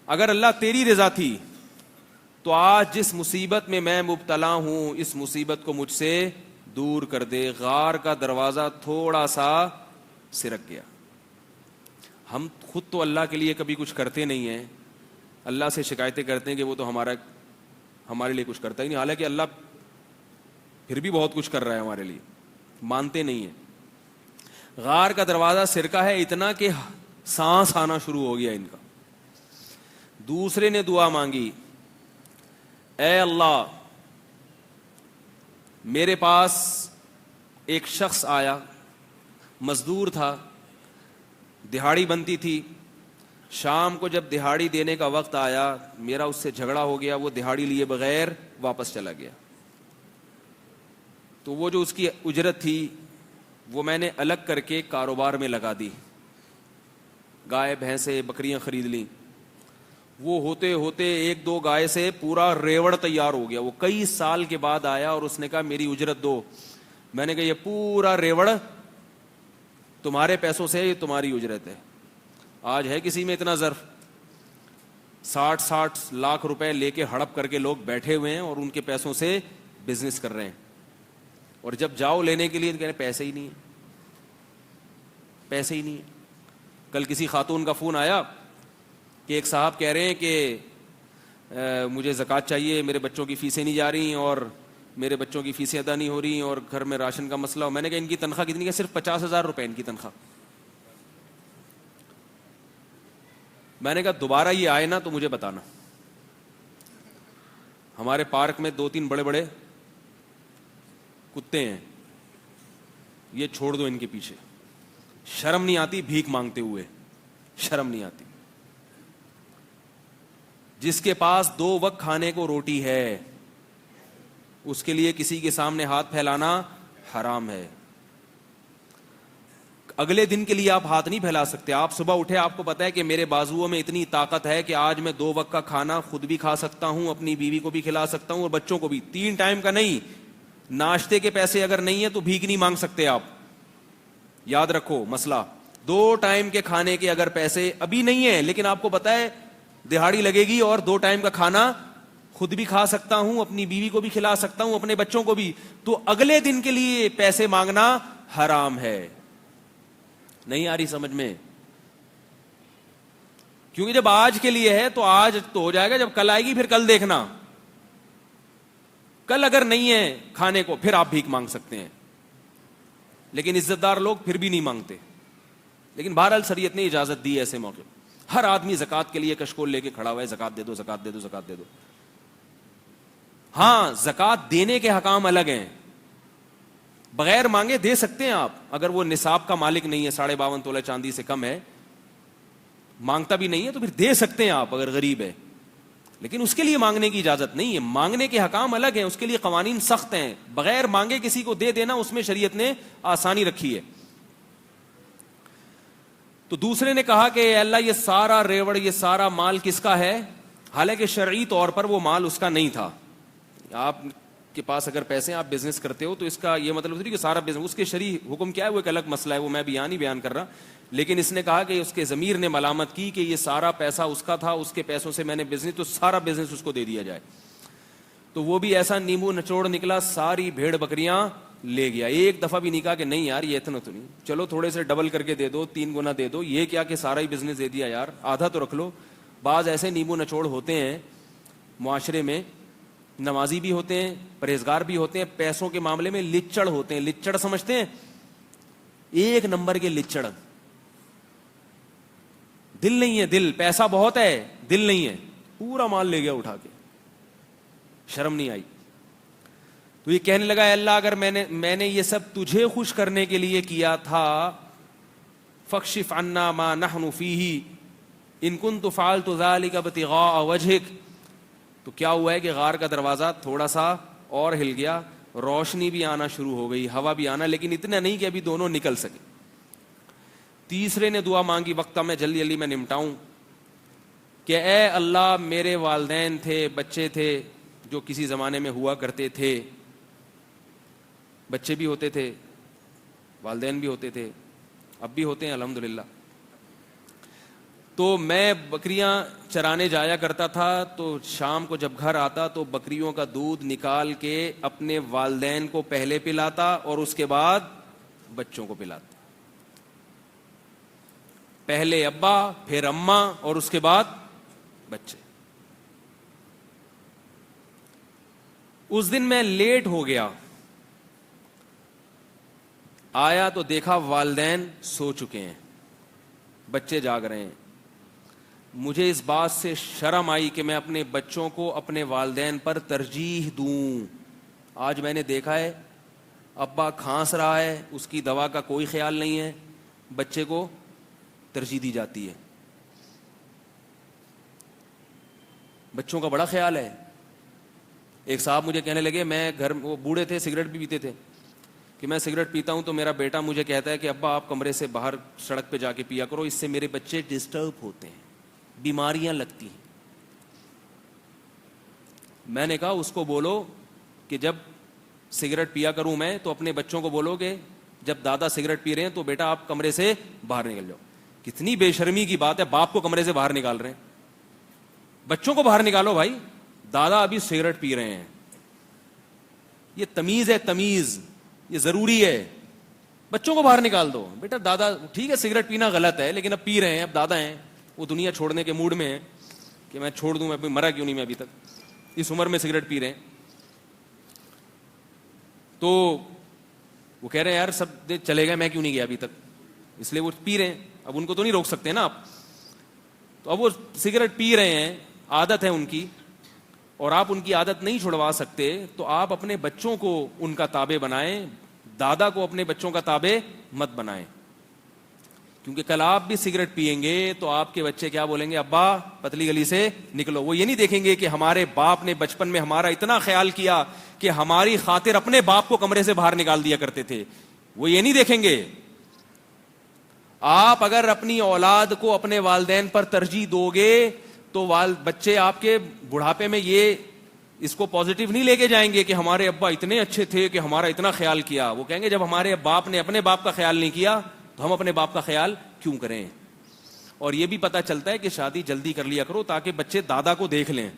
اگر اللہ تیری رضا تھی تو آج جس مصیبت میں میں مبتلا ہوں اس مصیبت کو مجھ سے دور کر دے. غار کا دروازہ تھوڑا سا سرک گیا. ہم خود تو اللہ کے لیے کبھی کچھ کرتے نہیں ہیں، اللہ سے شکایتیں کرتے ہیں کہ وہ تو ہمارے لیے کچھ کرتا ہی نہیں، حالانکہ اللہ پھر بھی بہت کچھ کر رہا ہے ہمارے لیے، مانتے نہیں ہیں. غار کا دروازہ سرکا ہے اتنا کہ سانس آنا شروع ہو گیا ان کا. دوسرے نے دعا مانگی اے اللہ میرے پاس ایک شخص آیا، مزدور تھا، دہاڑی بنتی تھی، شام کو جب دہاڑی دینے کا وقت آیا میرا اس سے جھگڑا ہو گیا، وہ دہاڑی لیے بغیر واپس چلا گیا. تو وہ جو اس کی اجرت تھی وہ میں نے الگ کر کے کاروبار میں لگا دی، گائے بھینسیں بکریاں خرید لیں. وہ ہوتے ہوتے ایک دو گائے سے پورا ریوڑ تیار ہو گیا. وہ کئی سال کے بعد آیا اور اس نے کہا میری اجرت دو. میں نے کہا یہ پورا ریوڑ تمہارے پیسوں سے، یہ تمہاری اجرت ہے. آج ہے کسی میں اتنا ظرف؟ 60 لاکھ روپے لے کے ہڑپ کر کے لوگ بیٹھے ہوئے ہیں اور ان کے پیسوں سے بزنس کر رہے ہیں. اور جب جاؤ لینے کے لیے تو کہہ رہے پیسے ہی نہیں ہے، پیسے ہی نہیں ہے. کل کسی خاتون کا فون آیا کہ ایک صاحب کہہ رہے ہیں کہ مجھے زکوٰۃ چاہیے، میرے بچوں کی فیسیں نہیں جا رہی اور میرے بچوں کی فیسیں ادا نہیں ہو رہی اور گھر میں راشن کا مسئلہ ہو. میں نے کہا ان کی تنخواہ کتنی ہے؟ صرف 50,000 روپے ان کی تنخواہ. میں نے کہا دوبارہ یہ آئے نا تو مجھے بتانا. ہمارے پارک میں 2-3 بڑے بڑے کتے ہیں، یہ چھوڑ دو ان کے پیچھے. شرم نہیں آتی بھیک مانگتے ہوئے؟ شرم نہیں آتی؟ جس کے پاس 2 وقت کھانے کو روٹی ہے اس کے لیے کسی کے سامنے ہاتھ پھیلانا حرام ہے. اگلے دن کے لیے آپ ہاتھ نہیں پھیلا سکتے. آپ صبح اٹھے، آپ کو پتا ہے کہ میرے بازوؤں میں اتنی طاقت ہے کہ آج میں 2 وقت کا کھانا خود بھی کھا سکتا ہوں، اپنی بیوی کو بھی کھلا سکتا ہوں اور بچوں کو بھی. 3 ٹائم کا نہیں. ناشتے کے پیسے اگر نہیں ہے تو بھیک نہیں مانگ سکتے آپ. یاد رکھو مسئلہ. 2 ٹائم کے کھانے کے اگر پیسے ابھی نہیں ہے لیکن آپ کو پتا ہے دہاڑی لگے گی اور 2 ٹائم کا کھانا خود بھی کھا سکتا ہوں، اپنی بیوی کو بھی کھلا سکتا ہوں، اپنے بچوں کو بھی، تو اگلے دن کے لیے پیسے مانگنا حرام ہے. نہیں آ رہی سمجھ میں؟ کیونکہ جب آج کے لیے ہے تو آج تو ہو جائے گا، جب کل آئے گی پھر کل دیکھنا. کل اگر نہیں ہے کھانے کو پھر آپ بھیک مانگ سکتے ہیں، لیکن عزت دار لوگ پھر بھی نہیں مانگتے. لیکن بہرحال شریعت نے اجازت دی ایسے موقع. ہر آدمی زکوٰۃ کے لیے کشکول لے کے کھڑا ہوا ہے، زکوٰۃ دے دو، زکوٰۃ دے دو، زکوٰۃ دے دو. ہاں زکوٰۃ دینے کے حکام الگ ہیں. بغیر مانگے دے سکتے ہیں آپ، اگر وہ نصاب کا مالک نہیں ہے، 52.5 تولہ چاندی سے کم ہے، مانگتا بھی نہیں ہے تو پھر دے سکتے ہیں آپ اگر غریب ہے. لیکن اس کے لیے مانگنے کی اجازت نہیں ہے. مانگنے کے حکام الگ ہیں، اس کے لیے قوانین سخت ہیں. بغیر مانگے کسی کو دے دینا اس میں شریعت نے آسانی رکھی ہے. تو دوسرے نے کہا کہ اللہ یہ سارا ریوڑ، یہ سارا مال کس کا ہے؟ حالانکہ شرعی طور پر وہ مال اس کا نہیں تھا. آپ کے پاس اگر پیسے آپ بزنس کرتے ہو تو اس کا یہ مطلب نہیں کہ سارا بزنس. اس کے شرعی حکم کیا ہے وہ ایک الگ مسئلہ ہے، وہ میں بیان کر رہا. لیکن اس نے کہا کہ اس کے ضمیر نے ملامت کی کہ یہ سارا پیسہ اس کا تھا، اس کے پیسوں سے میں نے بزنس، تو سارا بزنس اس کو دے دیا جائے. تو وہ بھی ایسا نیمبو نچوڑ نکلا، ساری بھیڑ بکریاں لے گیا. ایک دفعہ بھی نہیں کہا کہ نہیں یار یہ اتنا تو نہیں، چلو تھوڑے سے ڈبل کر کے دے دو، 3 گنا دے دو. یہ کیا کہ سارا ہی بزنس دے دیا یار، آدھا تو رکھ لو. بعض ایسے نیمبو نچوڑ ہوتے ہیں معاشرے میں، نمازی بھی ہوتے ہیں، پرہیزگار بھی ہوتے ہیں، پیسوں کے معاملے میں لچڑ ہوتے ہیں. لچڑ سمجھتے ہیں؟ 1 نمبر کے لچڑ. دل نہیں ہے، دل پیسہ بہت ہے، دل نہیں ہے, پورا مال لے گیا اٹھا کے, شرم نہیں آئی. تو یہ کہنے لگا, اے اللہ اگر میں نے یہ سب تجھے خوش کرنے کے لیے کیا تھا, فاکشف عنا ما نحن فیہ ان کنت فعلت ذلک ابتغاء وجہک. تو کیا ہوا ہے کہ غار کا دروازہ تھوڑا سا اور ہل گیا, روشنی بھی آنا شروع ہو گئی, ہوا بھی آنا, لیکن اتنا نہیں کہ ابھی دونوں نکل سکے. تیسرے نے دعا مانگی, وقت میں جلدی میں نمٹاؤں, کہ اے اللہ میرے والدین تھے, بچے تھے جو کسی زمانے میں ہوا کرتے تھے, بچے بھی ہوتے تھے, والدین بھی ہوتے تھے, اب بھی ہوتے ہیں الحمدللہ. تو میں بکریاں چرانے جایا کرتا تھا, تو شام کو جب گھر آتا تو بکریوں کا دودھ نکال کے اپنے والدین کو پہلے پلاتا اور اس کے بعد بچوں کو پلاتا. پہلے ابا, پھر اماں, اور اس کے بعد بچے. اس دن میں لیٹ ہو گیا, آیا تو دیکھا والدین سو چکے ہیں, بچے جاگ رہے ہیں. مجھے اس بات سے شرم آئی کہ میں اپنے بچوں کو اپنے والدین پر ترجیح دوں. آج میں نے دیکھا ہے ابا کھانس رہا ہے, اس کی دوا کا کوئی خیال نہیں ہے, بچے کو ترجیح دی جاتی ہے. بچوں کا بڑا خیال ہے. ایک صاحب مجھے کہنے لگے, میں گھر, وہ بوڑھے تھے, سگریٹ بھی پیتے تھے, کہ میں سگریٹ پیتا ہوں تو میرا بیٹا مجھے کہتا ہے کہ ابا آپ کمرے سے باہر سڑک پہ جا کے پیا کرو, اس سے میرے بچے ڈسٹرب ہوتے ہیں, بیماریاں لگتی ہیں. میں نے کہا اس کو بولو کہ جب سگریٹ پیا کروں میں تو اپنے بچوں کو بولو کہ جب دادا سگریٹ پی رہے ہیں تو بیٹا آپ کمرے سے باہر نکل جاؤ. کتنی بے شرمی کی بات ہے, باپ کو کمرے سے باہر نکال رہے ہیں, بچوں کو باہر نکالو بھائی, دادا ابھی سگریٹ پی رہے ہیں. یہ تمیز ہے, تمیز, یہ ضروری ہے. بچوں کو باہر نکال دو, بیٹا دادا ٹھیک ہے سگریٹ پینا غلط ہے لیکن اب پی رہے ہیں, اب دادا ہیں, وہ دنیا چھوڑنے کے موڈ میں ہیں کہ میں چھوڑ دوں, میں مرا کیوں نہیں, میں ابھی تک اس عمر میں سگریٹ پی رہے ہیں. تو وہ کہہ رہے ہیں یار سب چلے گئے, میں کیوں نہیں گیا ابھی تک, اس لیے وہ پی رہے ہیں. اب ان کو تو نہیں روک سکتے نا آپ, تو اب وہ سگریٹ پی رہے ہیں, عادت ہے ان کی, اور آپ ان کی عادت نہیں چھڑوا سکتے, تو آپ اپنے بچوں کو ان کا تابع بنائیں, دادا کو اپنے بچوں کا تابع مت بنائیں. کیونکہ کل آپ بھی سگریٹ پیئیں گے تو آپ کے بچے کیا بولیں گے, ابا پتلی گلی سے نکلو. وہ یہ نہیں دیکھیں گے کہ ہمارے باپ نے بچپن میں ہمارا اتنا خیال کیا کہ ہماری خاطر اپنے باپ کو کمرے سے باہر نکال دیا کرتے تھے, وہ یہ نہیں دیکھیں گے. آپ اگر اپنی اولاد کو اپنے والدین پر ترجیح دو گے تو بچے آپ کے بڑھاپے میں یہ اس کو پازیٹیو نہیں لے کے جائیں گے کہ ہمارے ابا اتنے اچھے تھے کہ ہمارا اتنا خیال کیا. وہ کہیں گے جب ہمارے باپ نے اپنے باپ کا خیال نہیں کیا تو ہم اپنے باپ کا خیال کیوں کریں. اور یہ بھی پتا چلتا ہے کہ شادی جلدی کر لیا کرو تاکہ بچے دادا کو دیکھ لیں.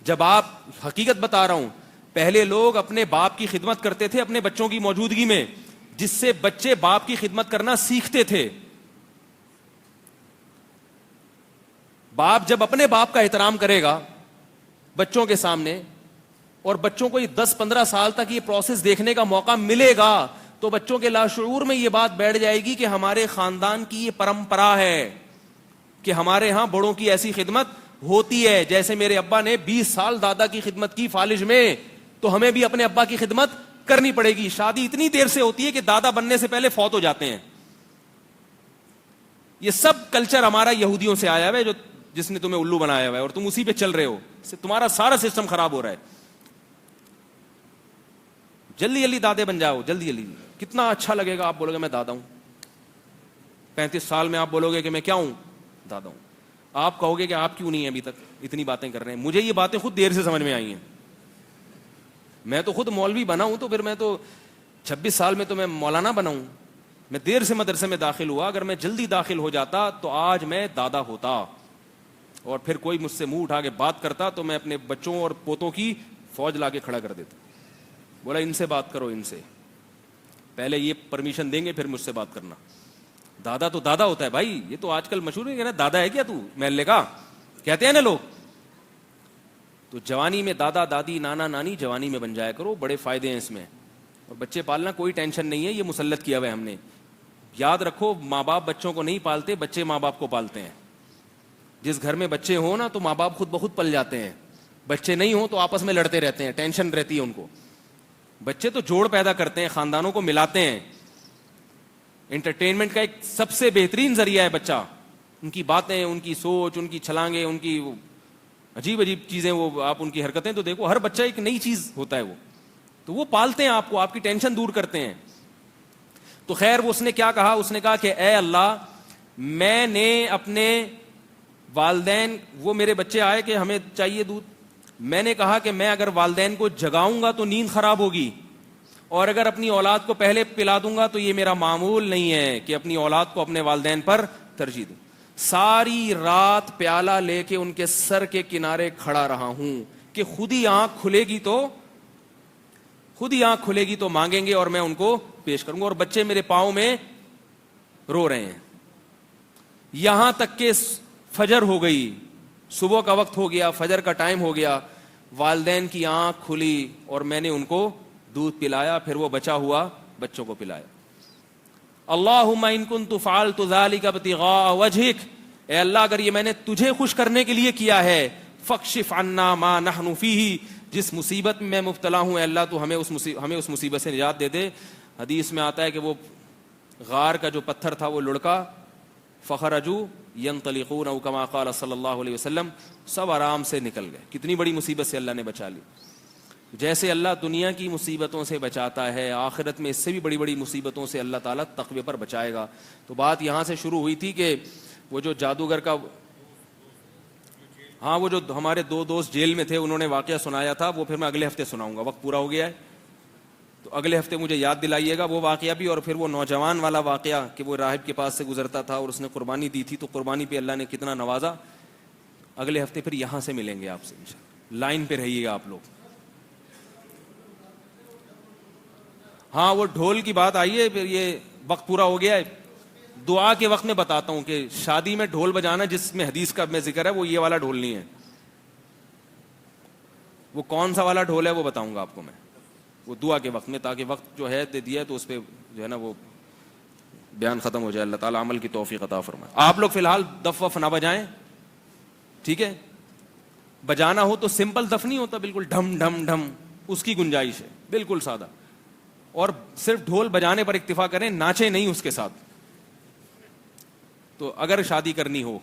جب آپ, حقیقت بتا رہا ہوں, پہلے لوگ اپنے باپ کی خدمت کرتے تھے اپنے بچوں کی موجودگی میں, جس سے بچے باپ کی خدمت کرنا سیکھتے تھے. باپ جب اپنے باپ کا احترام کرے گا بچوں کے سامنے, اور بچوں کو یہ 10-15 سال تک یہ پروسیس دیکھنے کا موقع ملے گا, تو بچوں کے لاشعور میں یہ بات بیٹھ جائے گی کہ ہمارے خاندان کی یہ پرمپرا ہے کہ ہمارے ہاں بڑوں کی ایسی خدمت ہوتی ہے. جیسے میرے ابا نے 20 سال دادا کی خدمت کی فالج میں, تو ہمیں بھی اپنے ابا کی خدمت کرنی پڑے گی. شادی اتنی دیر سے ہوتی ہے کہ دادا بننے سے پہلے فوت ہو جاتے ہیں. یہ سب کلچر ہمارا یہودیوں سے آیا ہے, جس نے تمہیں الو بنایا ہوا ہے اور تم اسی پہ چل رہے ہو, تمہارا سارا سسٹم خراب ہو رہا ہے. جلدی جلدی دادے بن جاؤ, جلدی جلدی. کتنا اچھا لگے گا آپ بولو گے میں دادا ہوں, 35 سال میں آپ بولو گے کہ میں کیا ہوں, دادا ہوں. آپ کہو گے کہ آپ کیوں نہیں ہیں ابھی تک اتنی باتیں کر رہے ہیں. مجھے یہ باتیں خود دیر سے سمجھ میں آئی ہیں. میں تو خود مولوی بنا ہوں, تو پھر میں تو 26 سال میں تو میں مولانا بنا ہوں. میں دیر سے مدرسے میں داخل ہوا, اگر میں جلدی داخل ہو جاتا تو آج میں دادا ہوتا, اور پھر کوئی مجھ سے منہ اٹھا کے بات کرتا تو میں اپنے بچوں اور پوتوں کی فوج لا کے کھڑا کر دیتا. بولا ان سے بات کرو, ان سے پہلے یہ پرمیشن دیں گے پھر مجھ سے بات کرنا. دادا تو دادا ہوتا ہے بھائی, یہ تو آج کل مشہور ہے نا, دادا ہے کیا تو محلے کا, کہتے ہیں نا لوگ. تو جوانی میں دادا دادی نانا نانی جوانی میں بن جایا کرو, بڑے فائدے ہیں اس میں. اور بچے پالنا کوئی ٹینشن نہیں ہے, یہ مسلط کیا ہوا ہے ہم نے. یاد رکھو, ماں باپ بچوں کو نہیں پالتے, بچے ماں باپ کو پالتے ہیں. جس گھر میں بچے ہوں نا تو ماں باپ خود بخود پل جاتے ہیں. بچے نہیں ہوں تو آپس میں لڑتے رہتے ہیں, ٹینشن رہتی ہے ان کو. بچے تو جوڑ پیدا کرتے ہیں, خاندانوں کو ملاتے ہیں. انٹرٹینمنٹ کا ایک سب سے بہترین ذریعہ ہے بچہ. ان کی باتیں, ان کی سوچ, ان کی چھلانگیں, ان کی عجیب عجیب چیزیں, وہ آپ ان کی حرکتیں تو دیکھو, ہر بچہ ایک نئی چیز ہوتا ہے وہ. تو وہ پالتے ہیں آپ کو, آپ کی ٹینشن دور کرتے ہیں. تو خیر وہ اس نے کیا کہا, اس نے کہا کہ اے اللہ, میں نے اپنے والدین, وہ میرے بچے آئے کہ ہمیں چاہیے دودھ, میں نے کہا کہ میں اگر والدین کو جگاؤں گا تو نیند خراب ہوگی, اور اگر اپنی اولاد کو پہلے پلا دوں گا تو یہ میرا معمول نہیں ہے کہ اپنی اولاد کو اپنے والدین پر ترجیح دوں. ساری رات پیالہ لے کے ان کے سر کے کنارے کھڑا رہا ہوں کہ خود ہی آنکھ کھلے گی تو مانگیں گے اور میں ان کو پیش کروں گا, اور بچے میرے پاؤں میں رو رہے ہیں. یہاں تک کہ فجر ہو گئی, صبح کا وقت ہو گیا, فجر کا ٹائم ہو گیا, والدین کی آنکھ کھلی اور میں نے ان کو دودھ پلایا, پھر وہ بچا ہوا بچوں کو پلایا. اللہم ان کنت فعلت ذلک ابتغاء وجہک, اے اللہ اگر یہ میں نے تجھے خوش کرنے کے لیے کیا ہے, فاکشف عنا ما نحن فیہ, جس مصیبت میں مبتلا ہوں اے اللہ تو ہمیں اس مصیبت سے نجات دے دے. حدیث میں آتا ہے کہ وہ غار کا جو پتھر تھا وہ لڑکا, فخرجوا ینطلقون او کما قال صلی اللہ علیہ وسلم, سب آرام سے نکل گئے. کتنی بڑی مصیبت سے اللہ نے بچا لی. جیسے اللہ دنیا کی مصیبتوں سے بچاتا ہے, آخرت میں اس سے بھی بڑی بڑی مصیبتوں سے اللہ تعالیٰ تقوی پر بچائے گا. تو بات یہاں سے شروع ہوئی تھی کہ وہ جو جادوگر کا, ہاں وہ جو ہمارے 2 دوست جیل میں تھے انہوں نے واقعہ سنایا تھا, وہ پھر میں اگلے ہفتے سناؤں گا, وقت پورا ہو گیا ہے تو اگلے ہفتے مجھے یاد دلائیے گا وہ واقعہ بھی, اور پھر وہ نوجوان والا واقعہ کہ وہ راہب کے پاس سے گزرتا تھا اور اس نے قربانی دی تھی, تو قربانی پہ اللہ نے کتنا نوازا. اگلے ہفتے پھر یہاں سے ملیں گے آپ سے انشاءاللہ. لائن پہ رہیے گا آپ لوگ. ہاں وہ ڈھول کی بات آئی ہے, پھر یہ وقت پورا ہو گیا ہے. دعا کے وقت میں بتاتا ہوں کہ شادی میں ڈھول بجانا جس میں حدیث کا میں ذکر ہے وہ یہ والا ڈھول نہیں ہے. وہ کون سا والا ڈھول ہے وہ بتاؤں گا آپ کو میں, وہ دعا کے وقت میں, تاکہ وقت جو ہے دے دیا تو اس پہ جو ہے نا وہ بیان ختم ہو جائے. اللہ تعالیٰ عمل کی توفیق عطا فرمائے. آپ لوگ فی الحال دف وف نہ بجائیں, ٹھیک ہے. بجانا ہو تو سمپل دف نہیں ہوتا بالکل ڈھم ڈھم ڈھم, اس کی گنجائش ہے, بالکل سادہ. اور صرف ڈھول بجانے پر اکتفا کریں, ناچیں نہیں اس کے ساتھ. تو اگر شادی کرنی ہو